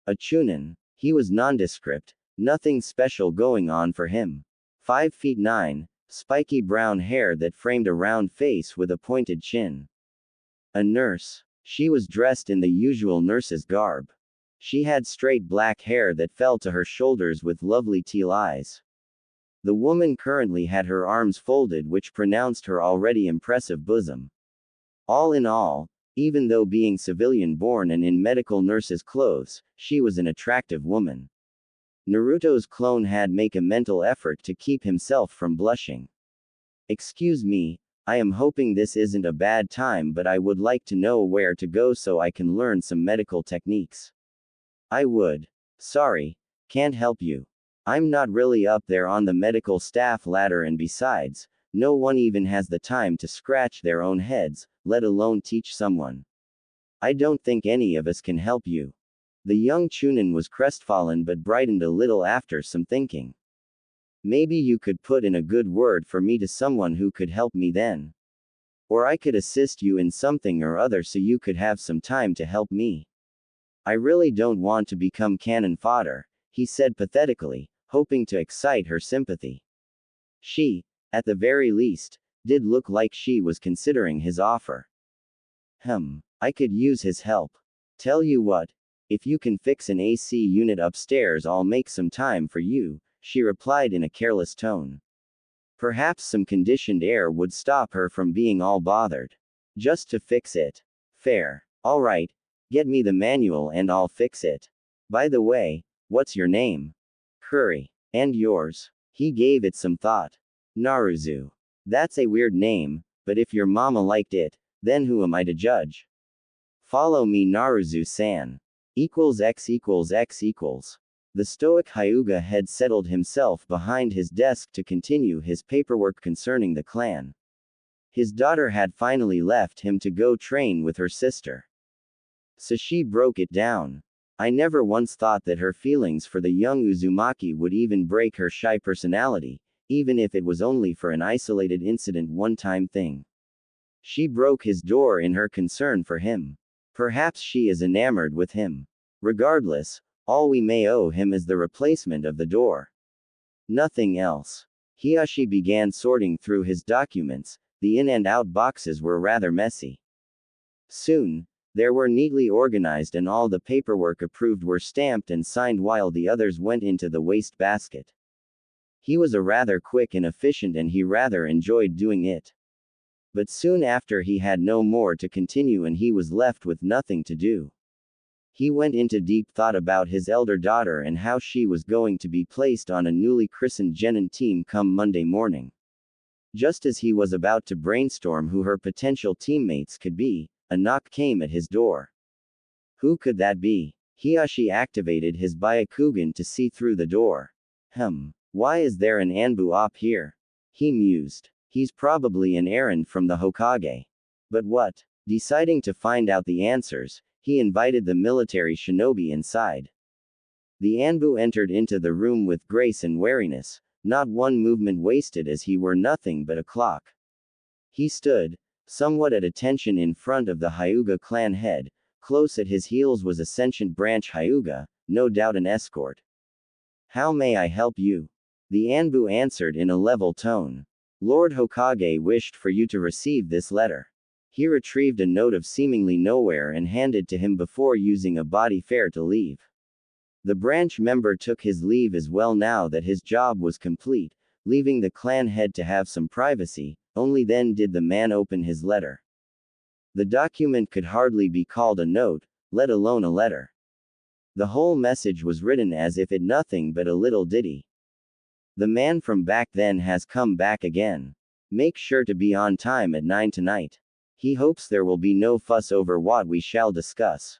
A chunin. He was nondescript, nothing special going on for him. 5'9", spiky brown hair that framed a round face with a pointed chin. A nurse. She was dressed in the usual nurse's garb. She had straight black hair that fell to her shoulders with lovely teal eyes. The woman currently had her arms folded, which pronounced her already impressive bosom. All in all, even though being civilian-born and in medical nurse's clothes, she was an attractive woman. Naruto's clone had made a mental effort to keep himself from blushing. Excuse me, I am hoping this isn't a bad time, but I would like to know where to go so I can learn some medical techniques. I would. Sorry, can't help you. I'm not really up there on the medical staff ladder, and besides, no one even has the time to scratch their own heads, let alone teach someone. I don't think any of us can help you. The young chunin was crestfallen but brightened a little after some thinking. Maybe you could put in a good word for me to someone who could help me then. Or I could assist you in something or other so you could have some time to help me. I really don't want to become cannon fodder, he said pathetically, hoping to excite her sympathy. She, at the very least, did look like she was considering his offer. I could use his help. Tell you what, if you can fix an AC unit upstairs, I'll make some time for you, she replied in a careless tone. Perhaps some conditioned air would stop her from being all bothered. Just to fix it. Fair. All right, get me the manual and I'll fix it. By the way, what's your name? Curry. And yours? He gave it some thought. Naruto. That's a weird name, but if your mama liked it, then who am I to judge? Follow me, Naruto-san. =x=x=. The stoic Hyuga had settled himself behind his desk to continue his paperwork concerning the clan. His daughter had finally left him to go train with her sister. So she broke it down. I never once thought that her feelings for the young Uzumaki would even break her shy personality, even if it was only for an isolated incident, one-time thing. She broke his door in her concern for him. Perhaps she is enamored with him. Regardless, all we may owe him is the replacement of the door. Nothing else. Hiyashi began sorting through his documents. The in and out boxes were rather messy. Soon, they were neatly organized and all the paperwork approved were stamped and signed while the others went into the waste basket. He was a rather quick and efficient and he rather enjoyed doing it. But soon after he had no more to continue and he was left with nothing to do. He went into deep thought about his elder daughter and how she was going to be placed on a newly christened genin team come Monday morning. Just as he was about to brainstorm who her potential teammates could be, a knock came at his door. Who could that be? Hiyashi activated his Byakugan to see through the door. Why is there an Anbu op here? He mused. He's probably an errand from the Hokage. But what? Deciding to find out the answers, he invited the military shinobi inside. The Anbu entered into the room with grace and wariness, not one movement wasted as he were nothing but a clock. He stood, somewhat at attention in front of the Hyuga clan head. Close at his heels was a sentient branch Hyuga, no doubt an escort. How may I help you? The Anbu answered in a level tone. Lord Hokage wished for you to receive this letter. He retrieved a note of seemingly nowhere and handed to him before using a body fare to leave. The branch member took his leave as well now that his job was complete, leaving the clan head to have some privacy. Only then did the man open his letter. The document could hardly be called a note, let alone a letter. The whole message was written as if it nothing but a little ditty. The man from back then has come back again. Make sure to be on time at 9 tonight. He hopes there will be no fuss over what we shall discuss.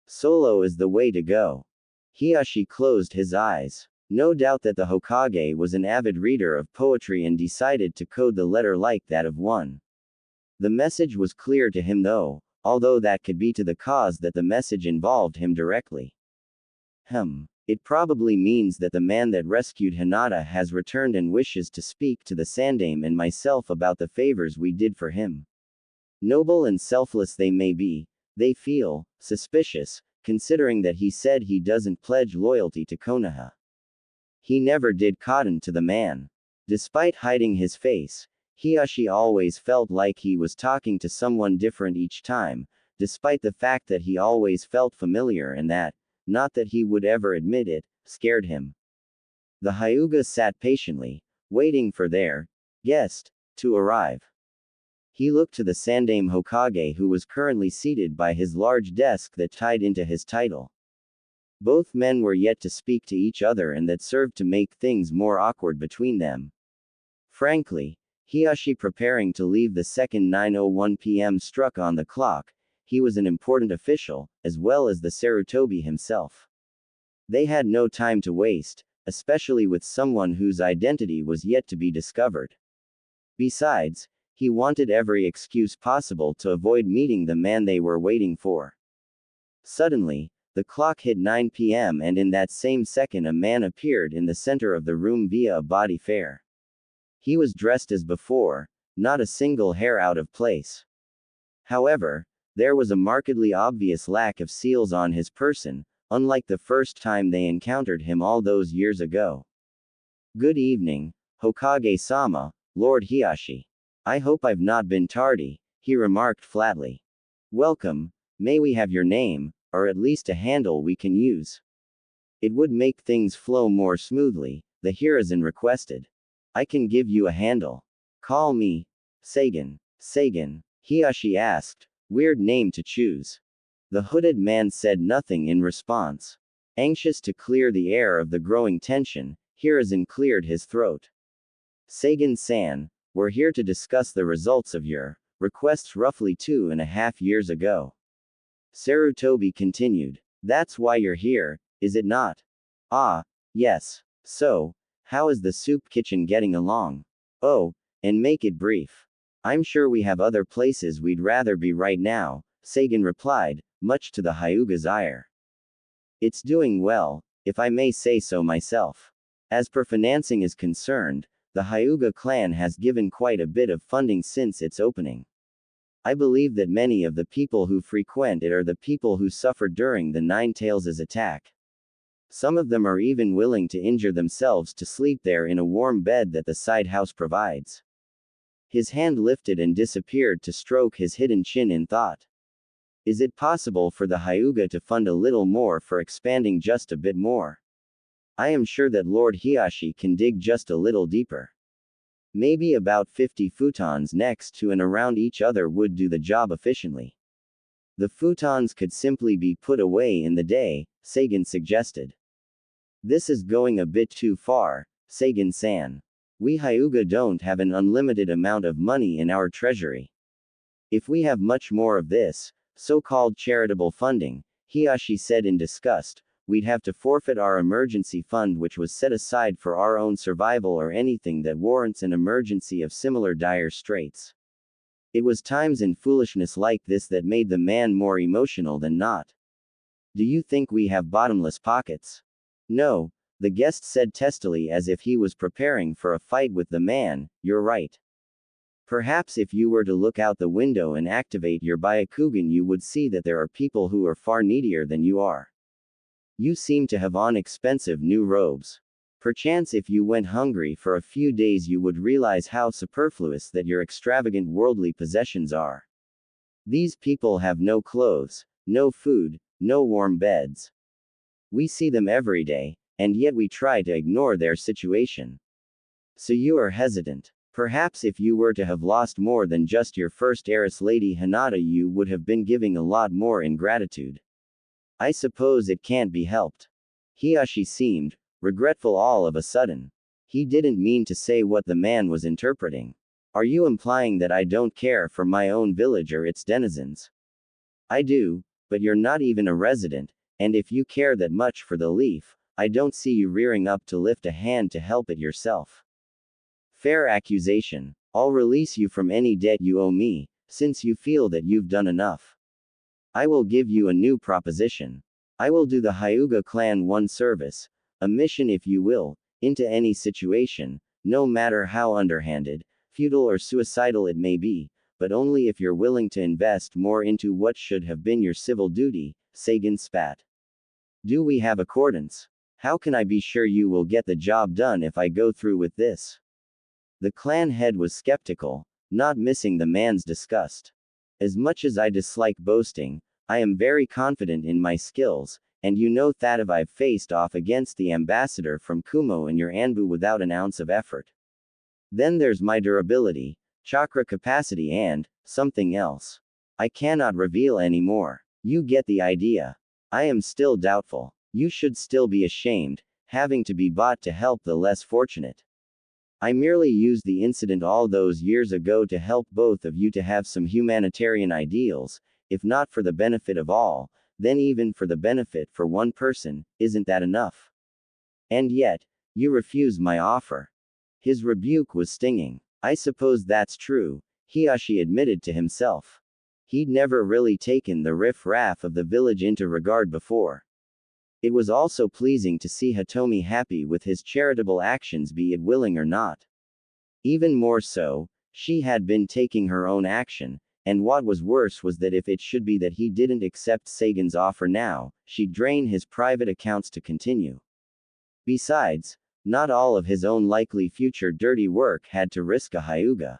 Solo is the way to go. Hiashi closed his eyes. No doubt that the Hokage was an avid reader of poetry and decided to code the letter like that of one. The message was clear to him though, although that could be to the cause that the message involved him directly. It probably means that the man that rescued Hinata has returned and wishes to speak to the Sandame and myself about the favors we did for him. Noble and selfless they may be, they feel suspicious, considering that he said he doesn't pledge loyalty to Konoha. He never did cotton to the man. Despite hiding his face, Hiashi always felt like he was talking to someone different each time, despite the fact that he always felt familiar and that, not that he would ever admit it, scared him. The Hyuga sat patiently, waiting for their guest to arrive. He looked to the Sandame Hokage who was currently seated by his large desk that tied into his title. Both men were yet to speak to each other and that served to make things more awkward between them. Frankly, Hiashi preparing to leave the second 9:01 p.m. struck on the clock. He was an important official, as well as the Sarutobi himself. They had no time to waste, especially with someone whose identity was yet to be discovered. Besides, he wanted every excuse possible to avoid meeting the man they were waiting for. Suddenly, the clock hit 9 p.m. and in that same second a man appeared in the center of the room via a body fare. He was dressed as before, not a single hair out of place. However, there was a markedly obvious lack of seals on his person, unlike the first time they encountered him all those years ago. Good evening, Hokage-sama, Lord Hiashi. I hope I've not been tardy, he remarked flatly. Welcome, may we have your name, or at least a handle we can use? It would make things flow more smoothly, the Hiruzen requested. I can give you a handle. Call me Sagan. Sagan, Hiashi asked. Weird name to choose. The hooded man said nothing in response. Anxious to clear the air of the growing tension, Hiruzen cleared his throat. Sagan-san, we're here to discuss the results of your requests roughly 2.5 years ago. Sarutobi continued. That's why you're here, is it not? Ah, yes. So, how is the soup kitchen getting along? Oh, and make it brief. I'm sure we have other places we'd rather be right now, Sagan replied, much to the Hyuga's ire. It's doing well, if I may say so myself. As per financing is concerned, the Hyuga clan has given quite a bit of funding since its opening. I believe that many of the people who frequent it are the people who suffered during the Nine Tails' attack. Some of them are even willing to injure themselves to sleep there in a warm bed that the side house provides. His hand lifted and disappeared to stroke his hidden chin in thought. Is it possible for the Hyuga to fund a little more for expanding just a bit more? I am sure that Lord Hiashi can dig just a little deeper. Maybe about 50 futons next to and around each other would do the job efficiently. The futons could simply be put away in the day, Sagan suggested. This is going a bit too far, Sagan-san. We Hyuga don't have an unlimited amount of money in our treasury. If we have much more of this, so-called charitable funding, Hiashi said in disgust, we'd have to forfeit our emergency fund which was set aside for our own survival or anything that warrants an emergency of similar dire straits. It was times and foolishness like this that made the man more emotional than not. Do you think we have bottomless pockets? No, the guest said testily as if he was preparing for a fight with the man, you're right. Perhaps if you were to look out the window and activate your Byakugan, you would see that there are people who are far needier than you are. You seem to have on expensive new robes. Perchance if you went hungry for a few days you would realize how superfluous that your extravagant worldly possessions are. These people have no clothes, no food, no warm beds. We see them every day, and yet we try to ignore their situation. So you are hesitant. Perhaps if you were to have lost more than just your first heiress Lady Hinata, you would have been giving a lot more in gratitude. I suppose it can't be helped. Hiyashi seemed regretful all of a sudden. He didn't mean to say what the man was interpreting. Are you implying that I don't care for my own village or its denizens? I do, but you're not even a resident, and if you care that much for the leaf, I don't see you rearing up to lift a hand to help it yourself. Fair accusation. I'll release you from any debt you owe me, since you feel that you've done enough. I will give you a new proposition. I will do the Hyuga clan one service, a mission if you will, into any situation, no matter how underhanded, futile or suicidal it may be, but only if you're willing to invest more into what should have been your civil duty, Sagan spat. Do we have accordance? How can I be sure you will get the job done if I go through with this? The clan head was skeptical, not missing the man's disgust. As much as I dislike boasting, I am very confident in my skills, and you know that I've faced off against the ambassador from Kumo and your Anbu without an ounce of effort. Then there's my durability, chakra capacity and, something else. I cannot reveal any more. You get the idea. I am still doubtful. You should still be ashamed, having to be bought to help the less fortunate. I merely used the incident all those years ago to help both of you to have some humanitarian ideals, if not for the benefit of all, then even for the benefit for one person, isn't that enough? And yet, you refuse my offer. His rebuke was stinging. I suppose that's true, Hiyashi admitted to himself. He'd never really taken the riff-raff of the village into regard before. It was also pleasing to see Hitomi happy with his charitable actions, be it willing or not. Even more so, she had been taking her own action, and what was worse was that if it should be that he didn't accept Sagan's offer now, she'd drain his private accounts to continue. Besides, not all of his own likely future dirty work had to risk a Hyuga.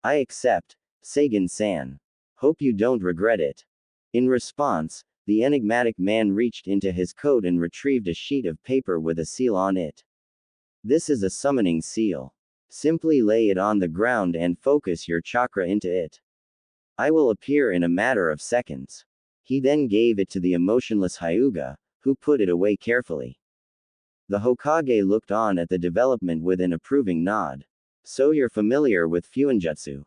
I accept, Sagan-san. Hope you don't regret it. In response, the enigmatic man reached into his coat and retrieved a sheet of paper with a seal on it. This is a summoning seal. Simply lay it on the ground and focus your chakra into it. I will appear in a matter of seconds. He then gave it to the emotionless Hyuga, who put it away carefully. The Hokage looked on at the development with an approving nod. So you're familiar with Fuinjutsu.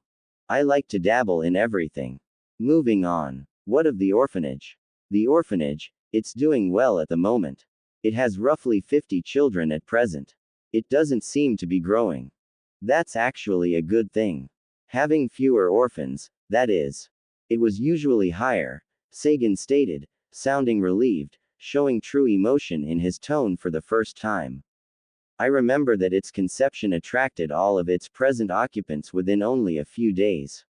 I like to dabble in everything. Moving on. What of the orphanage? The orphanage, it's doing well at the moment. It has roughly 50 children at present. It doesn't seem to be growing. That's actually a good thing. Having fewer orphans, that is. It was usually higher, Sagan stated, sounding relieved, showing true emotion in his tone for the first time. I remember that its conception attracted all of its present occupants within only a few days.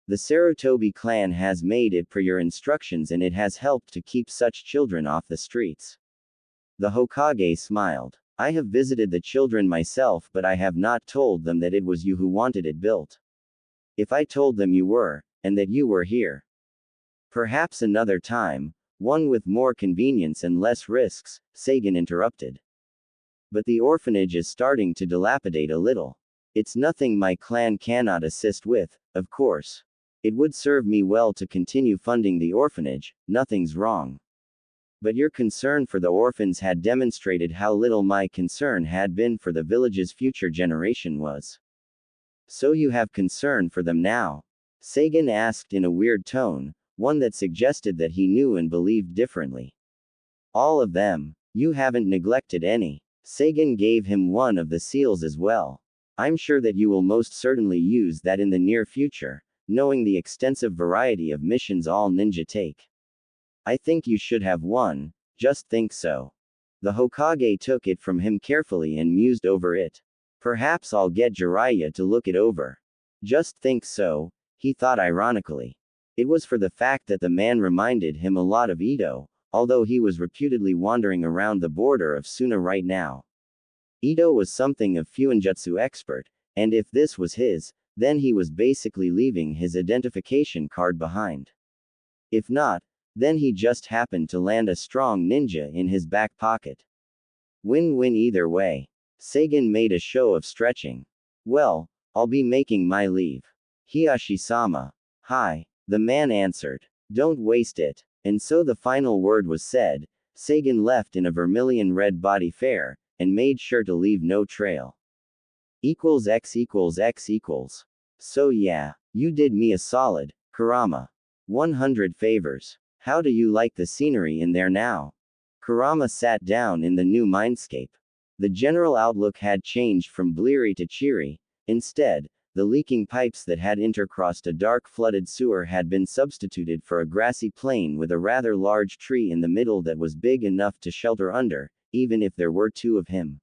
The Sarutobi clan has made it per your instructions and it has helped to keep such children off the streets. The Hokage smiled. I have visited the children myself, but I have not told them that it was you who wanted it built. If I told them you were, and that you were here. Perhaps another time, one with more convenience and less risks, Sagan interrupted. But the orphanage is starting to dilapidate a little. It's nothing my clan cannot assist with, of course. It would serve me well to continue funding the orphanage, nothing's wrong. But your concern for the orphans had demonstrated how little my concern had been for the village's future generation was. So you have concern for them now? Sagan asked in a weird tone, one that suggested that he knew and believed differently. All of them. You haven't neglected any. Sagan gave him one of the seals as well. I'm sure that you will most certainly use that in the near future, knowing the extensive variety of missions all ninja take. I think you should have one, just think so. The Hokage took it from him carefully and mused over it. Perhaps I'll get Jiraiya to look it over. Just think so, he thought ironically. It was for the fact that the man reminded him a lot of Ito, although he was reputedly wandering around the border of Suna right now. Ito was something of Fuinjutsu expert, and if this was his, then he was basically leaving his identification card behind. If not, then he just happened to land a strong ninja in his back pocket. Win-win either way. Sagan made a show of stretching. Well, I'll be making my leave. Hiyashi-sama. Hi, the man answered. Don't waste it. And so the final word was said. Sagan left in a vermilion red body fare, and made sure to leave no trail. X equals X equals. So yeah, you did me a solid, Kurama. 100 favors. How do you like the scenery in there now? Kurama sat down in the new mindscape. The general outlook had changed from bleary to cheery. Instead, the leaking pipes that had intercrossed a dark flooded sewer had been substituted for a grassy plain with a rather large tree in the middle that was big enough to shelter under, even if there were two of him.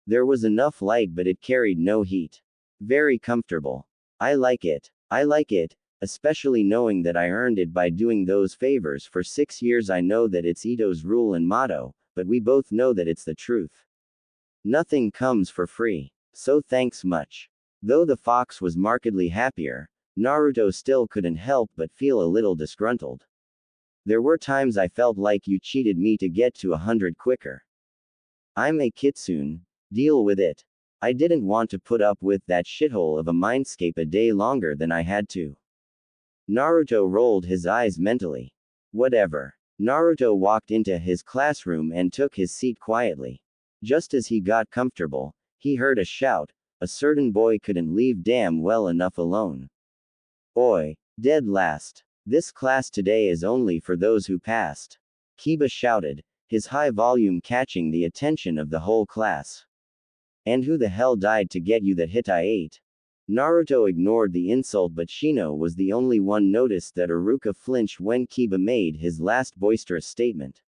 There was enough light, but it carried no heat. Very comfortable. I like it. I like it, especially knowing that I earned it by doing those favors for 6 years. I know that it's Ito's rule and motto, but we both know that it's the truth. Nothing comes for free. So thanks much. Though the fox was markedly happier, Naruto still couldn't help but feel a little disgruntled. There were times I felt like you cheated me to get to 100 quicker. I'm a kitsune, deal with it. I didn't want to put up with that shithole of a mindscape a day longer than I had to. Naruto rolled his eyes mentally. Whatever. Naruto walked into his classroom and took his seat quietly. Just as he got comfortable, he heard a shout. A certain boy couldn't leave damn well enough alone. Oi, dead last. This class today is only for those who passed. Kiba shouted, his high volume catching the attention of the whole class. And who the hell died to get you that hit I ate? Naruto ignored the insult, but Shino was the only one noticed that Iruka flinched when Kiba made his last boisterous statement.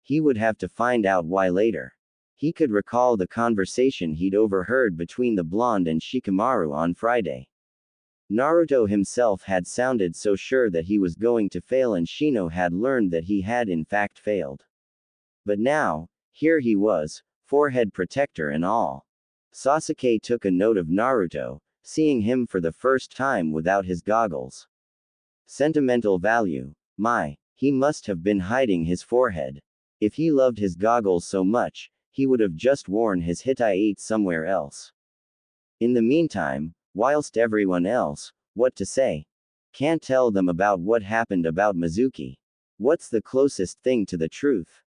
He would have to find out why later. He could recall the conversation he'd overheard between the blonde and Shikamaru on Friday. Naruto himself had sounded so sure that he was going to fail, and Shino had learned that he had in fact failed. But now, here he was, forehead protector and all. Sasuke took a note of Naruto, seeing him for the first time without his goggles. Sentimental value. My, he must have been hiding his forehead. If he loved his goggles so much, he would have just worn his Hittite somewhere else. In the meantime, whilst everyone else, what to say? Can't tell them about what happened about Mizuki. What's the closest thing to the truth?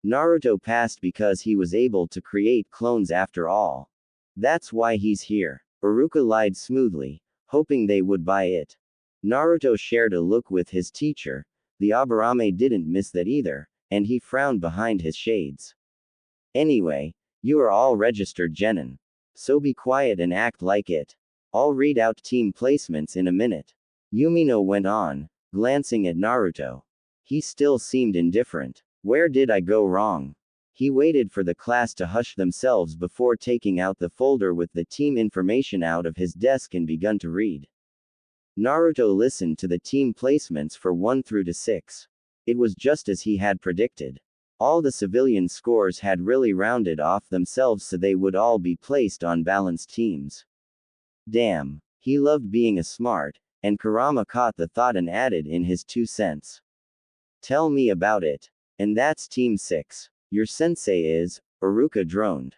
Naruto passed because he was able to create clones after all. That's why he's here. Iruka lied smoothly, hoping they would buy it. Naruto shared a look with his teacher. The Aburame didn't miss that either, and he frowned behind his shades. Anyway, you are all registered genin. So be quiet and act like it. I'll read out team placements in a minute. Yumino went on, glancing at Naruto. He still seemed indifferent. Where did I go wrong? He waited for the class to hush themselves before taking out the folder with the team information out of his desk and begun to read. Naruto listened to the team placements for 1 through to 6. It was just as he had predicted. All the civilian scores had really rounded off themselves, so they would all be placed on balanced teams. Damn, he loved being a smart, and Kurama caught the thought and added in his 2 cents. Tell me about it. And that's Team 6. Your sensei is, Iruka droned.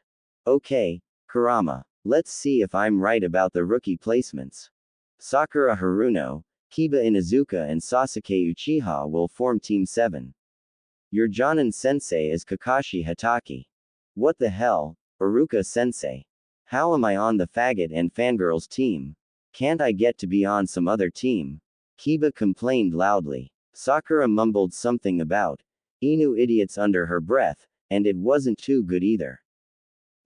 Okay, Kurama, let's see if I'm right about the rookie placements. Sakura Haruno, Kiba Inuzuka and Sasuke Uchiha will form Team 7. Your Jonin sensei is Kakashi Hatake. What the hell, Iruka sensei? How am I on the faggot and fangirls team? Can't I get to be on some other team? Kiba complained loudly. Sakura mumbled something about Inu idiots under her breath, and it wasn't too good either.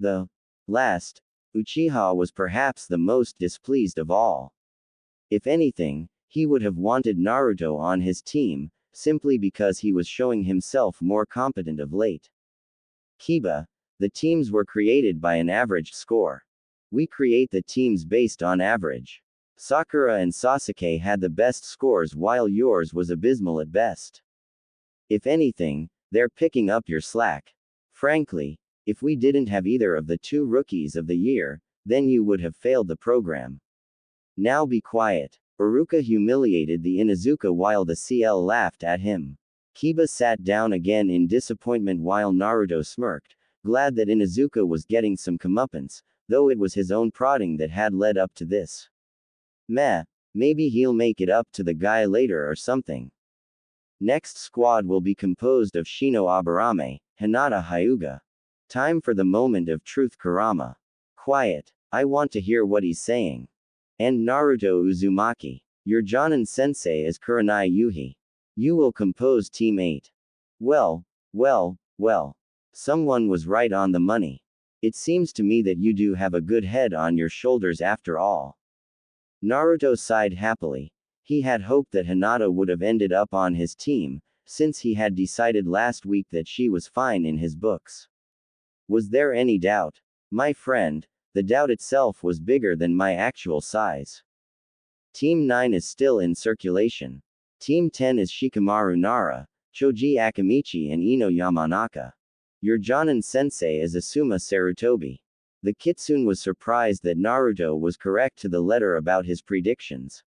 The last, Uchiha was perhaps the most displeased of all. If anything, he would have wanted Naruto on his team, simply because he was showing himself more competent of late. Kiba, the teams were created by an averaged score. We create the teams based on average. Sakura and Sasuke had the best scores while yours was abysmal at best. If anything, they're picking up your slack. Frankly, if we didn't have either of the two rookies of the year, then you would have failed the program. Now be quiet. Iruka humiliated the Inuzuka while the CL laughed at him. Kiba sat down again in disappointment while Naruto smirked, glad that Inuzuka was getting some comeuppance, though it was his own prodding that had led up to this. Meh, maybe he'll make it up to the guy later or something. Next squad will be composed of Shino Aburame, Hinata Hyuga. Time for the moment of truth Kurama. Quiet, I want to hear what he's saying. And Naruto Uzumaki. Your Jonin sensei is Kurenai Yuhi. You will compose Team 8. Well. Someone was right on the money. It seems to me that you do have a good head on your shoulders after all. Naruto sighed happily. He had hoped that Hinata would have ended up on his team, since he had decided last week that she was fine in his books. Was there any doubt? My friend, the doubt itself was bigger than my actual size. Team 9 is still in circulation. Team 10 is Shikamaru Nara, Choji Akamichi and Ino Yamanaka. Your Jonin sensei is Asuma Sarutobi. The Kitsune was surprised that Naruto was correct to the letter about his predictions.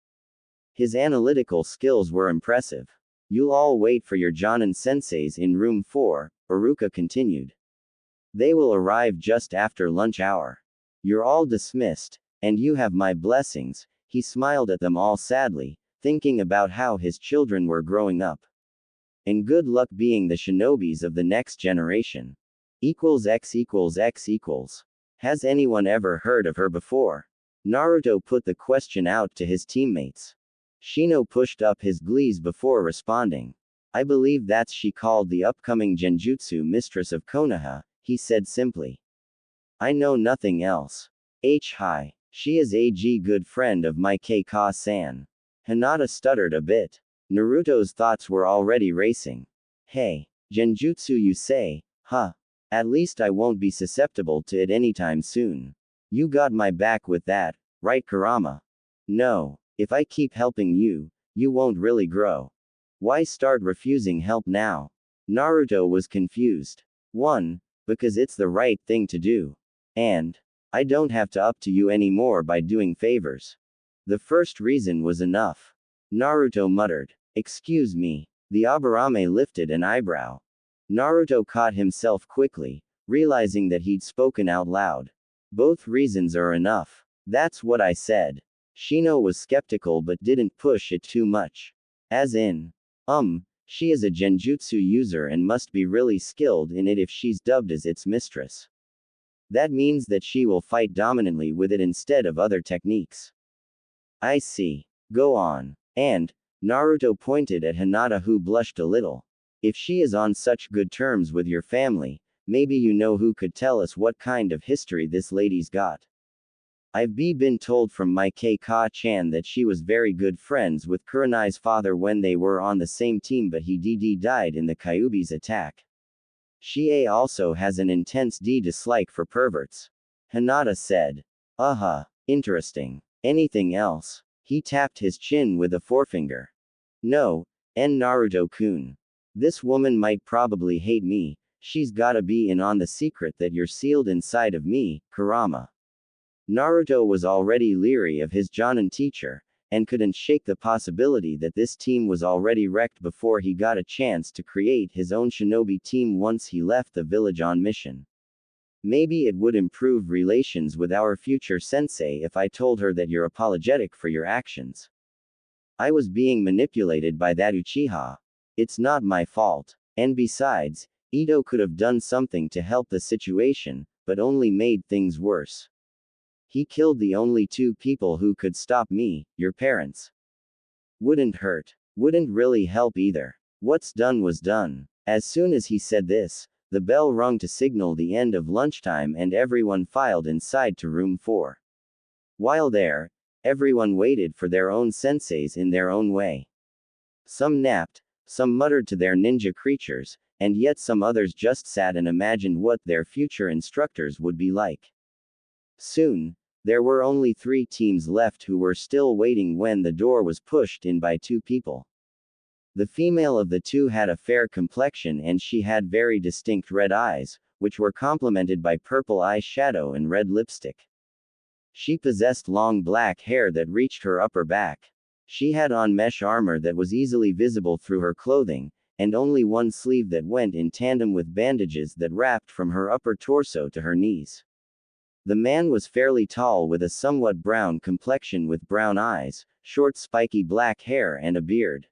His analytical skills were impressive. You'll all wait for your Jonin senseis in room 4, Iruka continued. They will arrive just after lunch hour. You're all dismissed, and you have my blessings. He smiled at them all sadly, thinking about how his children were growing up. And good luck being the shinobis of the next generation. X equals X equals. Has anyone ever heard of her before? Naruto put the question out to his teammates. Shino pushed up his glees before responding. I believe that's she called the upcoming Genjutsu Mistress of Konoha, he said simply. I know nothing else. Hi. She is a good friend of my K-Ka-san. Hinata stuttered a bit. Naruto's thoughts were already racing. Hey, Genjutsu you say, huh? At least I won't be susceptible to it anytime soon. You got my back with that, right Kurama? No, if I keep helping you, you won't really grow. Why start refusing help now? Naruto was confused. 1. Because it's the right thing to do. And I don't have to up to you anymore by doing favors. The first reason was enough. Naruto muttered. Excuse me. The Aburame lifted an eyebrow. Naruto caught himself quickly, realizing that he'd spoken out loud. Both reasons are enough. That's what I said. Shino was skeptical but didn't push it too much. As in, she is a genjutsu user and must be really skilled in it if she's dubbed as its mistress. That means that she will fight dominantly with it instead of other techniques. I see. Go on. And, Naruto pointed at Hinata who blushed a little. If she is on such good terms with your family, maybe you know who could tell us what kind of history this lady's got. I've been told from my K-Ka-chan that she was very good friends with Kurenai's father when they were on the same team but he died in the Kyuubi's attack. She also has an intense dislike for perverts. Hinata said. Interesting. Anything else? He tapped his chin with a forefinger. No, Naruto-kun. This woman might probably hate me, she's gotta be in on the secret that you're sealed inside of me, Kurama. Naruto was already leery of his Jonin teacher, and couldn't shake the possibility that this team was already wrecked before he got a chance to create his own shinobi team once he left the village on mission. Maybe it would improve relations with our future sensei if I told her that you're apologetic for your actions. I was being manipulated by that Uchiha. It's not my fault. And besides, Ito could have done something to help the situation, but only made things worse. He killed the only two people who could stop me, your parents. Wouldn't hurt. Wouldn't really help either. What's done was done. As soon as he said this, the bell rung to signal the end of lunchtime and everyone filed inside to room 4. While there, everyone waited for their own senseis in their own way. Some napped, some muttered to their ninja creatures, and yet some others just sat and imagined what their future instructors would be like. Soon, there were only 3 teams left who were still waiting when the door was pushed in by 2 people. The female of the 2 had a fair complexion and she had very distinct red eyes, which were complemented by purple eye shadow and red lipstick. She possessed long black hair that reached her upper back. She had on mesh armor that was easily visible through her clothing, and only one sleeve that went in tandem with bandages that wrapped from her upper torso to her knees. The man was fairly tall with a somewhat brown complexion with brown eyes, short spiky black hair and a beard.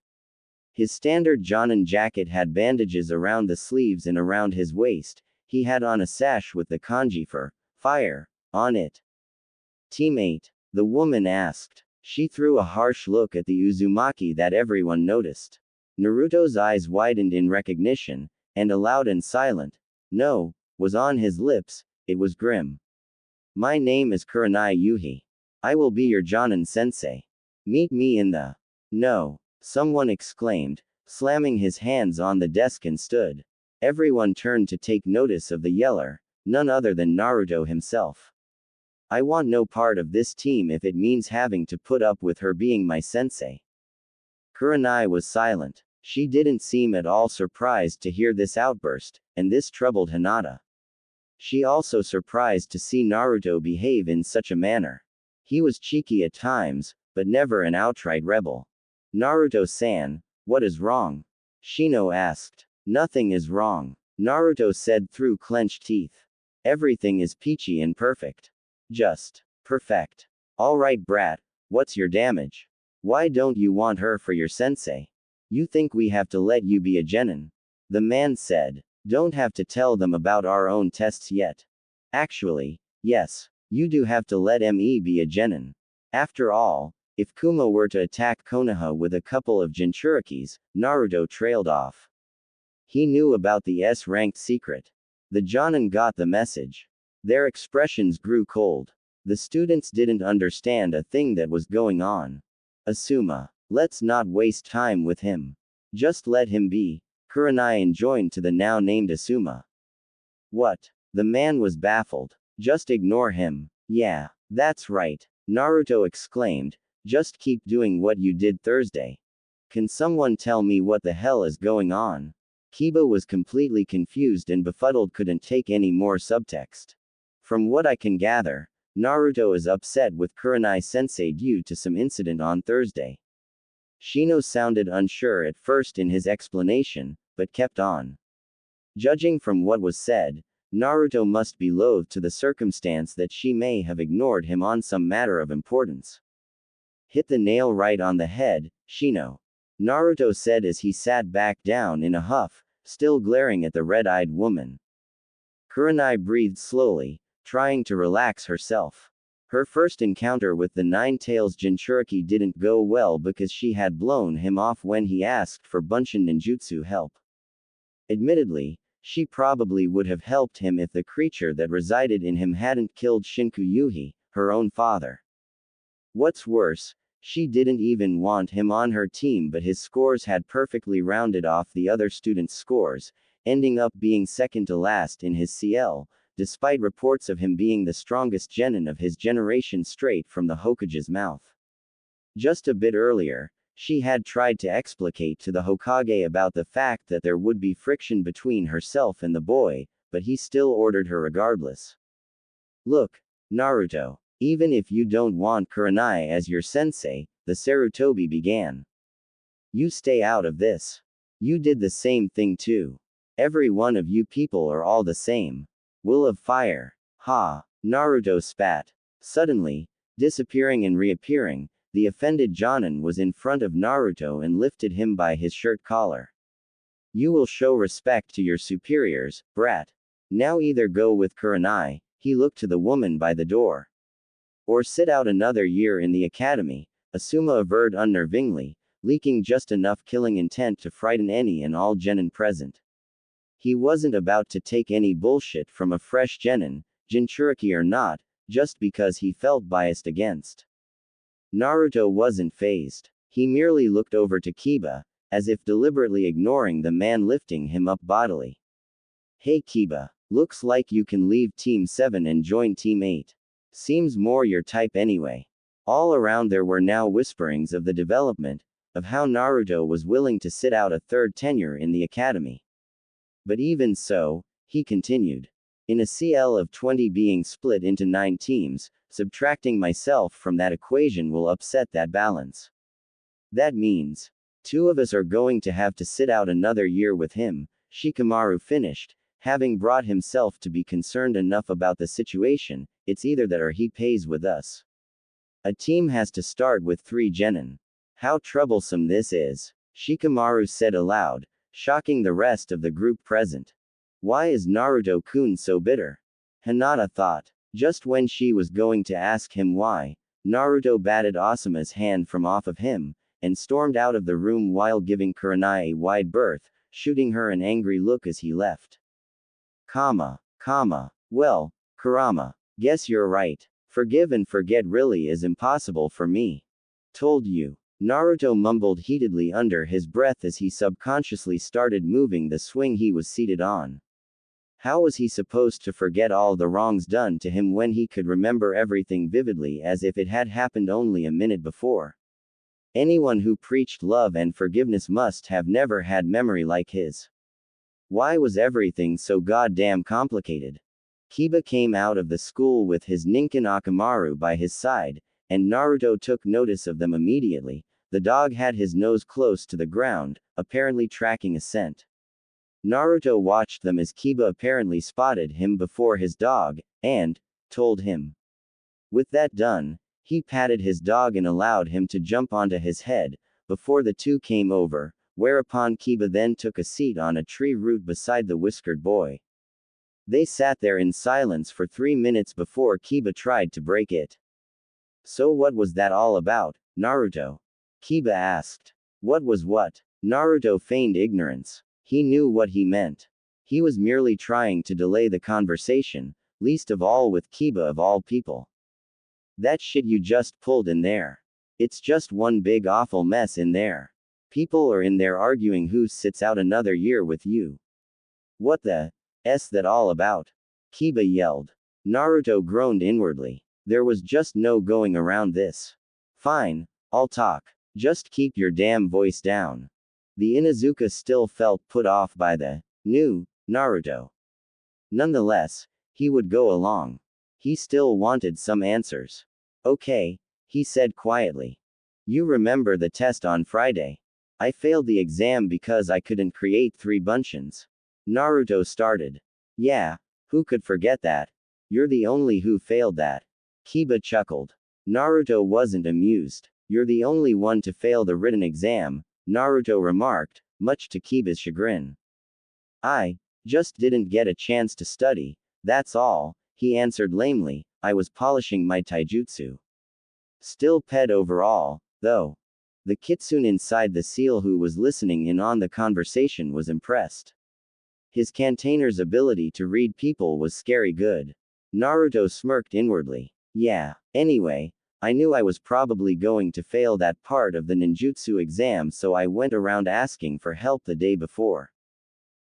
His standard Jonin jacket had bandages around the sleeves and around his waist. He had on a sash with the kanji for fire on it. Teammate, the woman asked. She threw a harsh look at the Uzumaki that everyone noticed. Naruto's eyes widened in recognition, and a loud and silent "no" was on his lips. It was grim. My name is Kurenai Yuhi. I will be your Jonin sensei. Meet me in the "no," someone exclaimed, slamming his hands on the desk and stood. Everyone turned to take notice of the yeller, none other than Naruto himself. I want no part of this team if it means having to put up with her being my sensei. Kurenai was silent. She didn't seem at all surprised to hear this outburst, and this troubled Hinata. She also surprised to see Naruto behave in such a manner. He was cheeky at times, but never an outright rebel. Naruto-san, what is wrong? Shino asked. Nothing is wrong, Naruto said through clenched teeth. Everything is peachy and perfect. Just perfect. Alright brat, what's your damage? Why don't you want her for your sensei? You think we have to let you be a genin? The man said. Don't have to tell them about our own tests yet. Actually, yes, you do have to let me be a genin. After all, if Kuma were to attack Konoha with a couple of Jinchurikis, Naruto trailed off. He knew about the S-ranked secret. The Jonin got the message. Their expressions grew cold. The students didn't understand a thing that was going on. Asuma, let's not waste time with him. Just let him be. Kurenai enjoined to the now named Asuma. What? The man was baffled. Just ignore him. Yeah, that's right, Naruto exclaimed. Just keep doing what you did Thursday. Can someone tell me what the hell is going on? Kiba was completely confused and befuddled, couldn't take any more subtext. From what I can gather, Naruto is upset with Kurenai sensei due to some incident on Thursday. Shino sounded unsure at first in his explanation, but kept on. Judging from what was said, Naruto must be loath to the circumstance that she may have ignored him on some matter of importance. Hit the nail right on the head, Shino, Naruto said as he sat back down in a huff, still glaring at the red-eyed woman. Kurenai breathed slowly, trying to relax herself. Her first encounter with the Nine-Tails Jinchuriki didn't go well because she had blown him off when he asked for Bunshin ninjutsu help. Admittedly, she probably would have helped him if the creature that resided in him hadn't killed Shinku Yuhi, her own father. What's worse, she didn't even want him on her team, but his scores had perfectly rounded off the other students' scores, ending up being second to last in his CL, despite reports of him being the strongest genin of his generation straight from the Hokage's mouth. Just a bit earlier, she had tried to explicate to the Hokage about the fact that there would be friction between herself and the boy, but he still ordered her regardless. Look, Naruto, even if you don't want Kurenai as your sensei, the Sarutobi began. You stay out of this. You did the same thing too. Every one of you people are all the same. Will of fire. Ha! Naruto spat. Suddenly, disappearing and reappearing, the offended Jonin was in front of Naruto and lifted him by his shirt collar. You will show respect to your superiors, brat. Now either go with Kurenai, he looked to the woman by the door, or sit out another year in the academy, Asuma averred unnervingly, leaking just enough killing intent to frighten any and all genin present. He wasn't about to take any bullshit from a fresh genin, Jinchuriki or not, just because he felt biased against. Naruto wasn't fazed. He merely looked over to Kiba, as if deliberately ignoring the man lifting him up bodily. Hey Kiba, looks like you can leave Team 7 and join Team 8. Seems more your type anyway. All around there were now whisperings of the development, of how Naruto was willing to sit out a third tenure in the academy. But even so, he continued. In a CL of 20 being split into 9 teams, subtracting myself from that equation will upset that balance. That means, 2 of us are going to have to sit out another year with him, Shikamaru finished, having brought himself to be concerned enough about the situation. It's either that or he pays with us. A team has to start with 3 genin. How troublesome this is, Shikamaru said aloud, shocking the rest of the group present. Why is Naruto-kun so bitter? Hinata thought. Just when she was going to ask him why, Naruto batted Asuma's hand from off of him, and stormed out of the room while giving Kurenai a wide berth, shooting her an angry look as he left. Well, Kurama, guess you're right. Forgive and forget really is impossible for me. Told you. Naruto mumbled heatedly under his breath as he subconsciously started moving the swing he was seated on. How was he supposed to forget all the wrongs done to him when he could remember everything vividly as if it had happened only a minute before? Anyone who preached love and forgiveness must have never had memory like his. Why was everything so goddamn complicated? Kiba came out of the school with his Ninkin Akamaru by his side, and Naruto took notice of them immediately. The dog had his nose close to the ground, apparently tracking a scent. Naruto watched them as Kiba apparently spotted him before his dog, and told him. With that done, he patted his dog and allowed him to jump onto his head, before the two came over, whereupon Kiba then took a seat on a tree root beside the whiskered boy. They sat there in silence for 3 minutes before Kiba tried to break it. So what was that all about, Naruto? Kiba asked. What was what? Naruto feigned ignorance. He knew what he meant. He was merely trying to delay the conversation, least of all with Kiba of all people. That shit you just pulled in there. It's just one big awful mess in there. People are in there arguing who sits out another year with you. What the s that all about? Kiba yelled. Naruto groaned inwardly. There was just no going around this. Fine, I'll talk. Just keep your damn voice down. The Inuzuka still felt put off by the new Naruto. Nonetheless, he would go along. He still wanted some answers. Okay, he said quietly. You remember the test on Friday? I failed the exam because I couldn't create 3 bunchins. Naruto started. Yeah, who could forget that? You're the only who failed that. Kiba chuckled. Naruto wasn't amused. You're the only one to fail the written exam, Naruto remarked, much to Kiba's chagrin. I just didn't get a chance to study, that's all, he answered lamely. I was polishing my taijutsu. Still ped overall, though. The kitsune inside the seal who was listening in on the conversation was impressed. His cantainer's ability to read people was scary good. Naruto smirked inwardly. Yeah, anyway, I knew I was probably going to fail that part of the ninjutsu exam, so I went around asking for help the day before.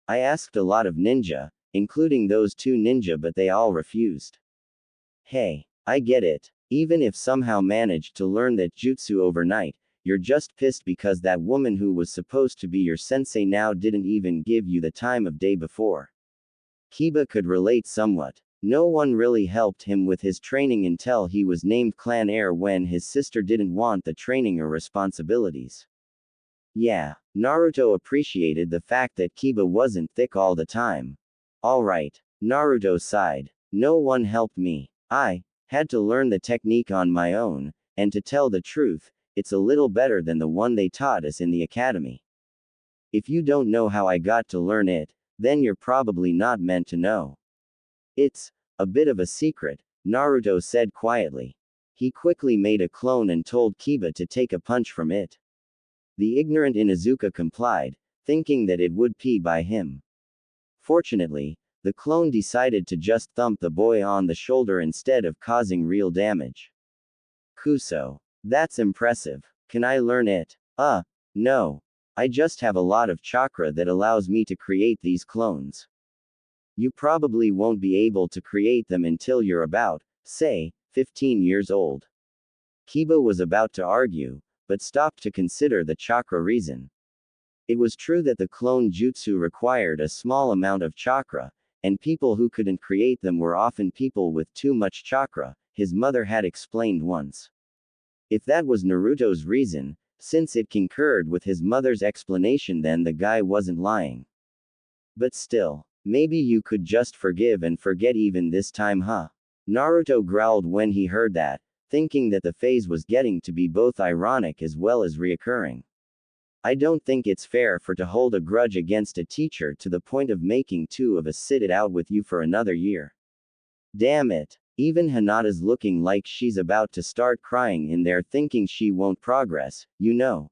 I asked a lot of ninja, including those 2 ninja, but they all refused. Hey, I get it. Even if somehow managed to learn that jutsu overnight, you're just pissed because that woman who was supposed to be your sensei now didn't even give you the time of day before. Kiba could relate somewhat. No one really helped him with his training until he was named clan heir when his sister didn't want the training or responsibilities. Yeah, Naruto appreciated the fact that Kiba wasn't thick all the time. Alright, Naruto sighed. No one helped me. I had to learn the technique on my own, and to tell the truth, it's a little better than the one they taught us in the academy. If you don't know how I got to learn it, then you're probably not meant to know. It's a bit of a secret, Naruto said quietly. He quickly made a clone and told Kiba to take a punch from it. The ignorant Inuzuka complied, thinking that it would pee by him. Fortunately, the clone decided to just thump the boy on the shoulder instead of causing real damage. Kuso. That's impressive. Can I learn it? No. I just have a lot of chakra that allows me to create these clones. You probably won't be able to create them until you're about, say, 15 years old. Kiba was about to argue, but stopped to consider the chakra reason. It was true that the clone jutsu required a small amount of chakra, and people who couldn't create them were often people with too much chakra, his mother had explained once. If that was Naruto's reason, since it concurred with his mother's explanation, then the guy wasn't lying. But still, maybe you could just forgive and forget even this time, huh? Naruto growled when he heard that, thinking that the phase was getting to be both ironic as well as reoccurring. I don't think it's fair for to hold a grudge against a teacher to the point of making two of us sit it out with you for another year. Damn it. Even Hinata's looking like she's about to start crying in there, thinking she won't progress, you know.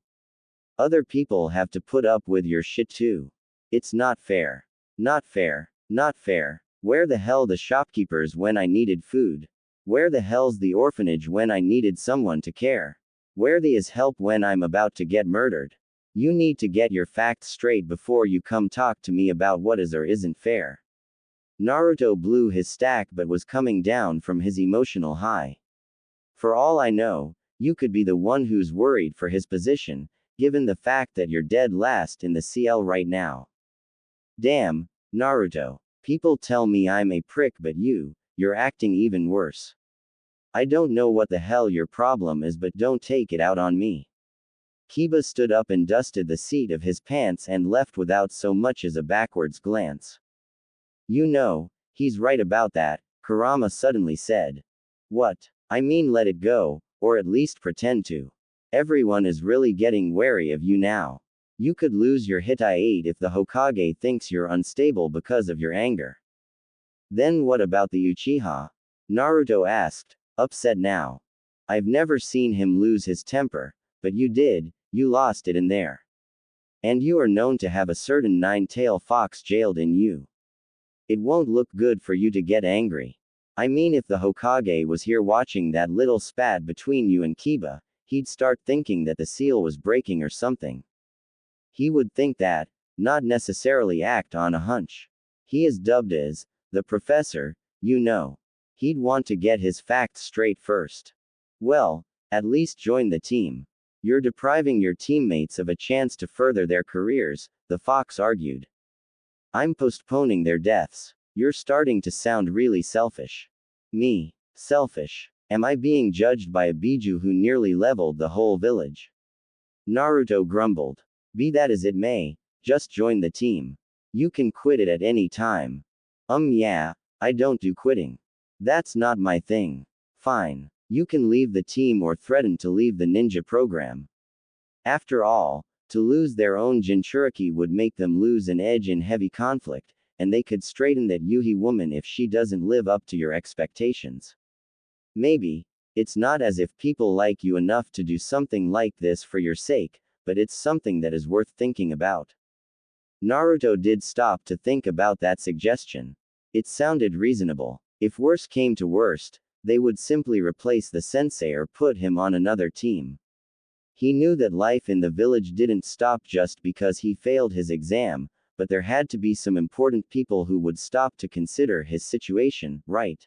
Other people have to put up with your shit too. It's not fair. Not fair. Not fair. Where the hell the shopkeepers when I needed food? Where the hell's the orphanage when I needed someone to care? Where the is help when I'm about to get murdered? You need to get your facts straight before you come talk to me about what is or isn't fair. Naruto blew his stack but was coming down from his emotional high. For all I know, you could be the one who's worried for his position, given the fact that you're dead last in the CL right now. Damn, Naruto. People tell me I'm a prick, but you're acting even worse. I don't know what the hell your problem is, but don't take it out on me. Kiba stood up and dusted the seat of his pants and left without so much as a backwards glance. You know, he's right about that, Kurama suddenly said. What? I mean, let it go, or at least pretend to. Everyone is really getting wary of you now. You could lose your Hitai if the Hokage thinks you're unstable because of your anger. Then what about the Uchiha? Naruto asked, upset now. I've never seen him lose his temper, but you did, you lost it in there. And you are known to have a certain nine-tailed fox jailed in you. It won't look good for you to get angry. I mean, if the Hokage was here watching that little spat between you and Kiba, he'd start thinking that the seal was breaking or something. He would think that, not necessarily act on a hunch. He is dubbed as the professor, you know. He'd want to get his facts straight first. Well, at least join the team. You're depriving your teammates of a chance to further their careers, the fox argued. I'm postponing their deaths. You're starting to sound really selfish. Me? Selfish? Am I being judged by a Biju who nearly leveled the whole village? Naruto grumbled. Be that as it may, just join the team. You can quit it at any time. Yeah, I don't do quitting. That's not my thing. Fine. You can leave the team or threaten to leave the ninja program. After all, to lose their own Jinchuriki would make them lose an edge in heavy conflict, and they could straighten that Yuhi woman if she doesn't live up to your expectations. Maybe, it's not as if people like you enough to do something like this for your sake, but it's something that is worth thinking about. Naruto did stop to think about that suggestion. It sounded reasonable. If worse came to worst, they would simply replace the sensei or put him on another team. He knew that life in the village didn't stop just because he failed his exam, but there had to be some important people who would stop to consider his situation, right?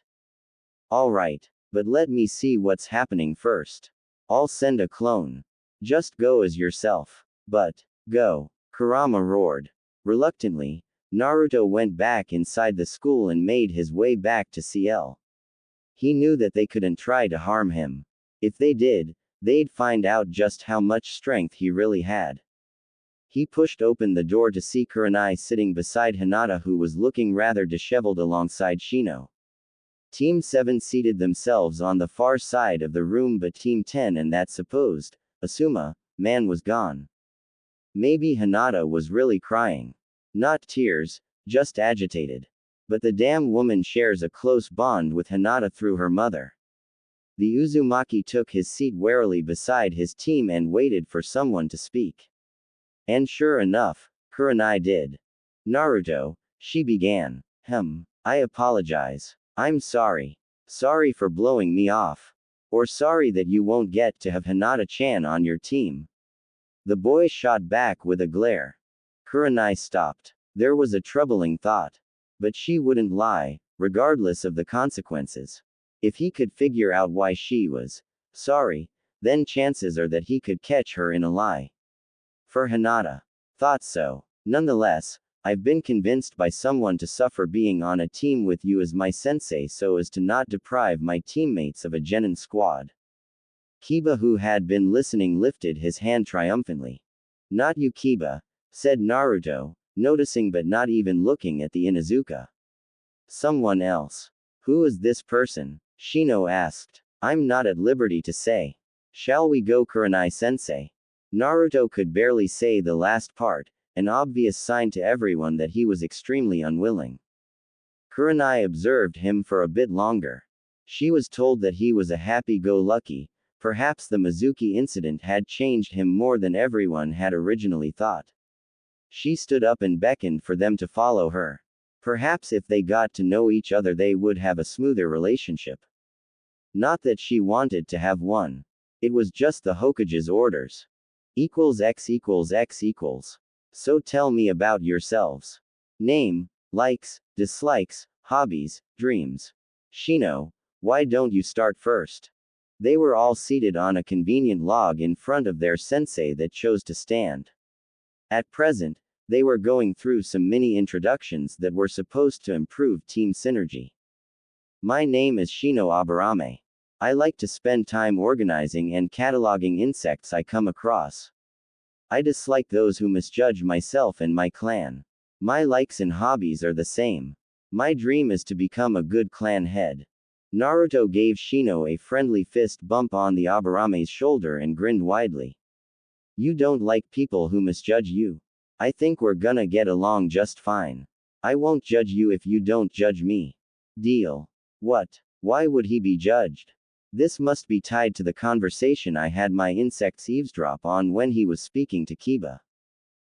Alright, but let me see what's happening first. I'll send a clone. Just go as yourself. But, go. Kurama roared. Reluctantly, Naruto went back inside the school and made his way back to CL. He knew that they couldn't try to harm him. If they did, they'd find out just how much strength he really had. He pushed open the door to see Kurenai sitting beside Hinata, who was looking rather disheveled alongside Shino. Team 7 seated themselves on the far side of the room, but Team 10 and that supposed Asuma man was gone. Maybe Hinata was really crying. Not tears, just agitated. But the damn woman shares a close bond with Hinata through her mother. The Uzumaki took his seat warily beside his team and waited for someone to speak. And sure enough, Kurenai did. Naruto, she began. I apologize. I'm sorry. Sorry for blowing me off. Or sorry that you won't get to have Hinata-chan on your team. The boy shot back with a glare. Kurenai stopped. There was a troubling thought. But she wouldn't lie, regardless of the consequences. If he could figure out why she was sorry, then chances are that he could catch her in a lie. For Hinata. Thought so. Nonetheless, I've been convinced by someone to suffer being on a team with you as my sensei so as to not deprive my teammates of a genin squad. Kiba, who had been listening, lifted his hand triumphantly. Not you, Kiba, said Naruto, noticing but not even looking at the Inuzuka. Someone else. Who is this person? Shino asked. I'm not at liberty to say. Shall we go, Kurenai-sensei? Naruto could barely say the last part, an obvious sign to everyone that he was extremely unwilling. Kurenai observed him for a bit longer. She was told that he was a happy-go-lucky. Perhaps the Mizuki incident had changed him more than everyone had originally thought. She stood up and beckoned for them to follow her. Perhaps if they got to know each other they would have a smoother relationship. Not that she wanted to have one. It was just the Hokage's orders. X equals X equals. So tell me about yourselves. Name, likes, dislikes, hobbies, dreams. Shino, why don't you start first? They were all seated on a convenient log in front of their sensei that chose to stand. At present, they were going through some mini introductions that were supposed to improve team synergy. My name is Shino Aburame. I like to spend time organizing and cataloging insects I come across. I dislike those who misjudge myself and my clan. My likes and hobbies are the same. My dream is to become a good clan head. Naruto gave Shino a friendly fist bump on the Aburame's shoulder and grinned widely. You don't like people who misjudge you. I think we're gonna get along just fine. I won't judge you if you don't judge me. Deal. What? Why would he be judged? This must be tied to the conversation I had my insects eavesdrop on when he was speaking to Kiba.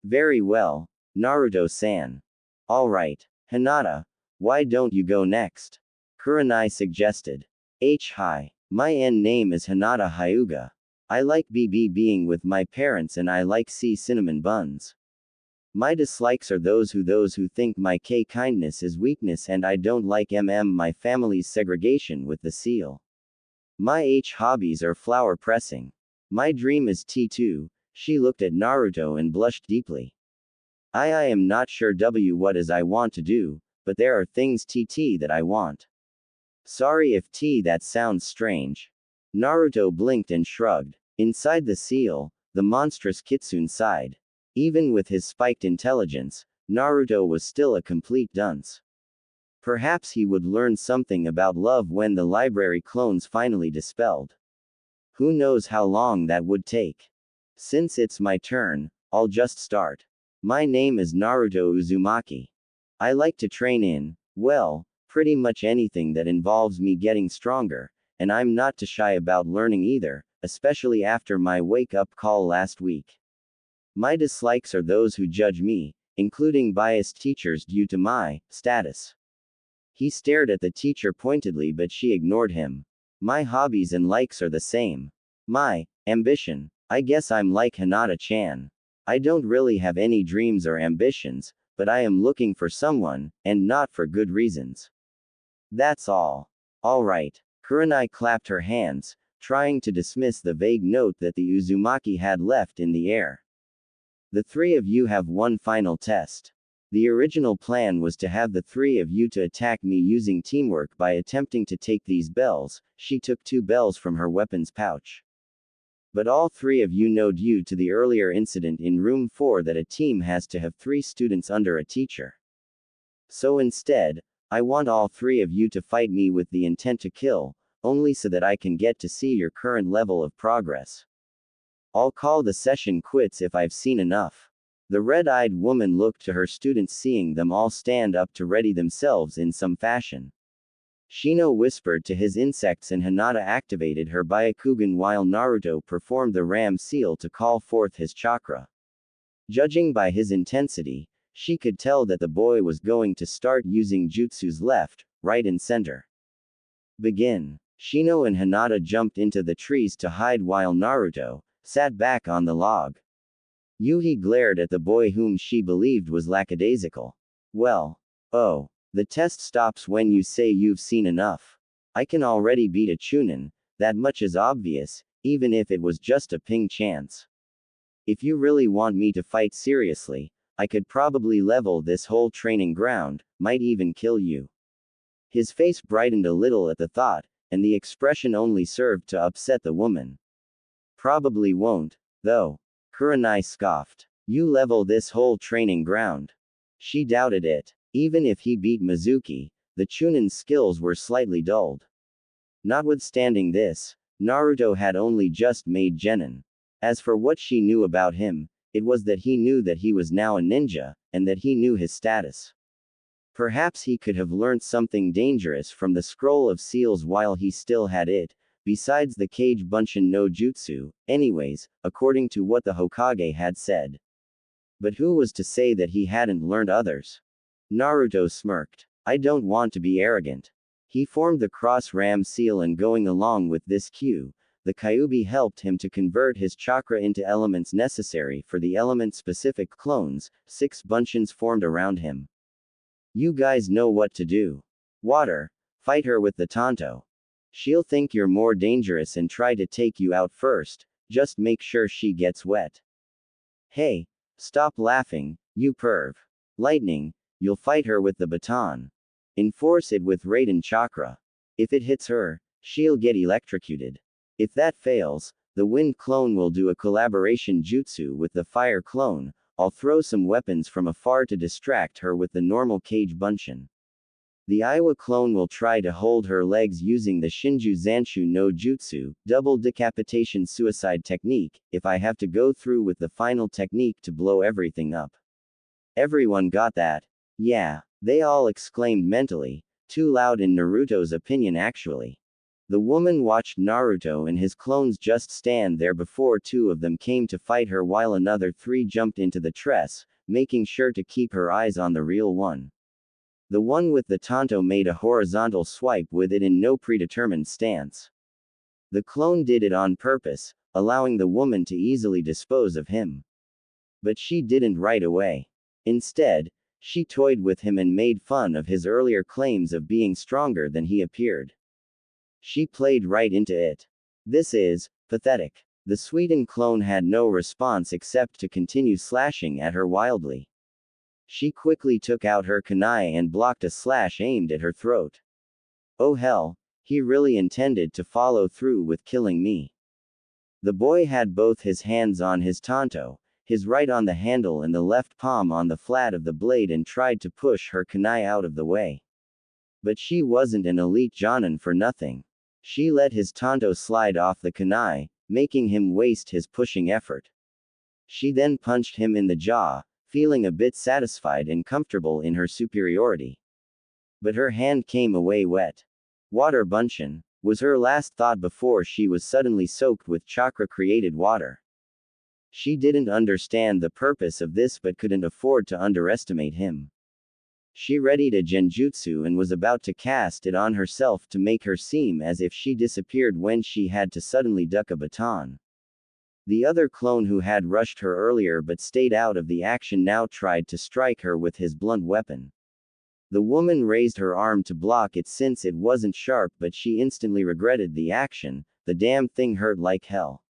Very well, Naruto-san. Alright, Hinata, why don't you go next? Kurenai suggested. Hi. My name is Hinata Hyuga. I like being with my parents and I like cinnamon buns. My dislikes are those who think my kindness is weakness and I don't like my family's segregation with the seal. My hobbies are flower pressing. My dream is T2, she looked at Naruto and blushed deeply. I am not sure what is I want to do, but there are things TT that I want. Sorry if that sounds strange. Naruto blinked and shrugged. Inside the seal, the monstrous kitsune sighed. Even with his spiked intelligence, Naruto was still a complete dunce. Perhaps he would learn something about love when the library clones finally dispelled. Who knows how long that would take? Since it's my turn, I'll just start. My name is Naruto Uzumaki. I like to train in, well, pretty much anything that involves me getting stronger, and I'm not too shy about learning either, especially after my wake-up call last week. My dislikes are those who judge me, including biased teachers due to my status. He stared at the teacher pointedly but she ignored him. My hobbies and likes are the same. My ambition. I guess I'm like Hinata-chan. I don't really have any dreams or ambitions, but I am looking for someone, and not for good reasons. That's all. Alright. Kurenai clapped her hands, trying to dismiss the vague note that the Uzumaki had left in the air. The three of you have one final test. The original plan was to have the three of you to attack me using teamwork by attempting to take these bells. She took 2 bells from her weapons pouch. But all three of you know due to the earlier incident in room 4 that a team has to have 3 students under a teacher. So instead, I want all three of you to fight me with the intent to kill, only so that I can get to see your current level of progress. I'll call the session quits if I've seen enough. The red-eyed woman looked to her students, seeing them all stand up to ready themselves in some fashion. Shino whispered to his insects and Hinata activated her Byakugan while Naruto performed the ram seal to call forth his chakra. Judging by his intensity, she could tell that the boy was going to start using jutsus left, right and center. Begin. Shino and Hinata jumped into the trees to hide while Naruto sat back on the log. Yuhi glared at the boy whom she believed was lackadaisical. Well. Oh. The test stops when you say you've seen enough. I can already beat a Chunin, that much is obvious, even if it was just a ping chance. If you really want me to fight seriously, I could probably level this whole training ground, might even kill you. His face brightened a little at the thought, and the expression only served to upset the woman. Probably won't, though. Kurenai scoffed. You level this whole training ground. She doubted it. Even if he beat Mizuki, the Chunin's skills were slightly dulled. Notwithstanding this, Naruto had only just made genin. As for what she knew about him, it was that he knew that he was now a ninja, and that he knew his status. Perhaps he could have learnt something dangerous from the scroll of seals while he still had it, besides the Kage Bunshin no Jutsu, anyways, according to what the Hokage had said. But who was to say that he hadn't learned others? Naruto smirked. I don't want to be arrogant. He formed the cross ram seal, and going along with this cue, the Kyuubi helped him to convert his chakra into elements necessary for the element-specific clones. 6 bunshins formed around him. You guys know what to do. Water. Fight her with the Tanto. She'll think you're more dangerous and try to take you out first, just make sure she gets wet. Hey. Stop laughing, you perv. Lightning. You'll fight her with the baton. Enforce it with Raiden chakra. If it hits her, she'll get electrocuted. If that fails, the wind clone will do a collaboration jutsu with the fire clone. I'll throw some weapons from afar to distract her with the normal Kage Bunshin. The Iwa clone will try to hold her legs using the Shinju Zanshu no Jutsu, double decapitation suicide technique, if I have to go through with the final technique to blow everything up. Everyone got that? Yeah, they all exclaimed mentally, too loud in Naruto's opinion actually. The woman watched Naruto and his clones just stand there before 2 of them came to fight her while another 3 jumped into the tress, making sure to keep her eyes on the real one. The one with the Tanto made a horizontal swipe with it in no predetermined stance. The clone did it on purpose, allowing the woman to easily dispose of him. But she didn't right away. Instead, she toyed with him and made fun of his earlier claims of being stronger than he appeared. She played right into it. This is pathetic. The Sweden clone had no response except to continue slashing at her wildly. She quickly took out her kunai and blocked a slash aimed at her throat. Oh hell, he really intended to follow through with killing me. The boy had both his hands on his Tanto, his right on the handle and the left palm on the flat of the blade, and tried to push her kunai out of the way. But she wasn't an elite Jonin for nothing. She let his Tanto slide off the kunai, making him waste his pushing effort. She then punched him in the jaw, feeling a bit satisfied and comfortable in her superiority. But her hand came away wet. Water Bunshin was her last thought before she was suddenly soaked with chakra-created water. She didn't understand the purpose of this but couldn't afford to underestimate him. She readied a genjutsu and was about to cast it on herself to make her seem as if she disappeared when she had to suddenly duck a baton. The other clone who had rushed her earlier but stayed out of the action now tried to strike her with his blunt weapon. The woman raised her arm to block it since it wasn't sharp, but she instantly regretted the action. The damn thing hurt like hell.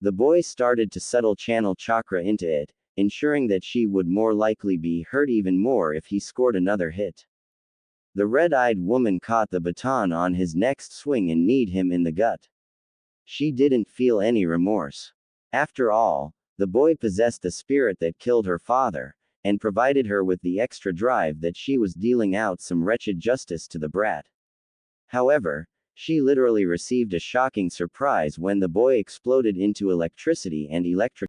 The boy started to subtle channel chakra into it, ensuring that she would more likely be hurt even more if he scored another hit. The red-eyed woman caught the baton on his next swing and kneed him in the gut. She didn't feel any remorse. After all, the boy possessed the spirit that killed her father, and provided her with the extra drive that she was dealing out some wretched justice to the brat. However, she literally received a shocking surprise when the boy exploded into electricity and electric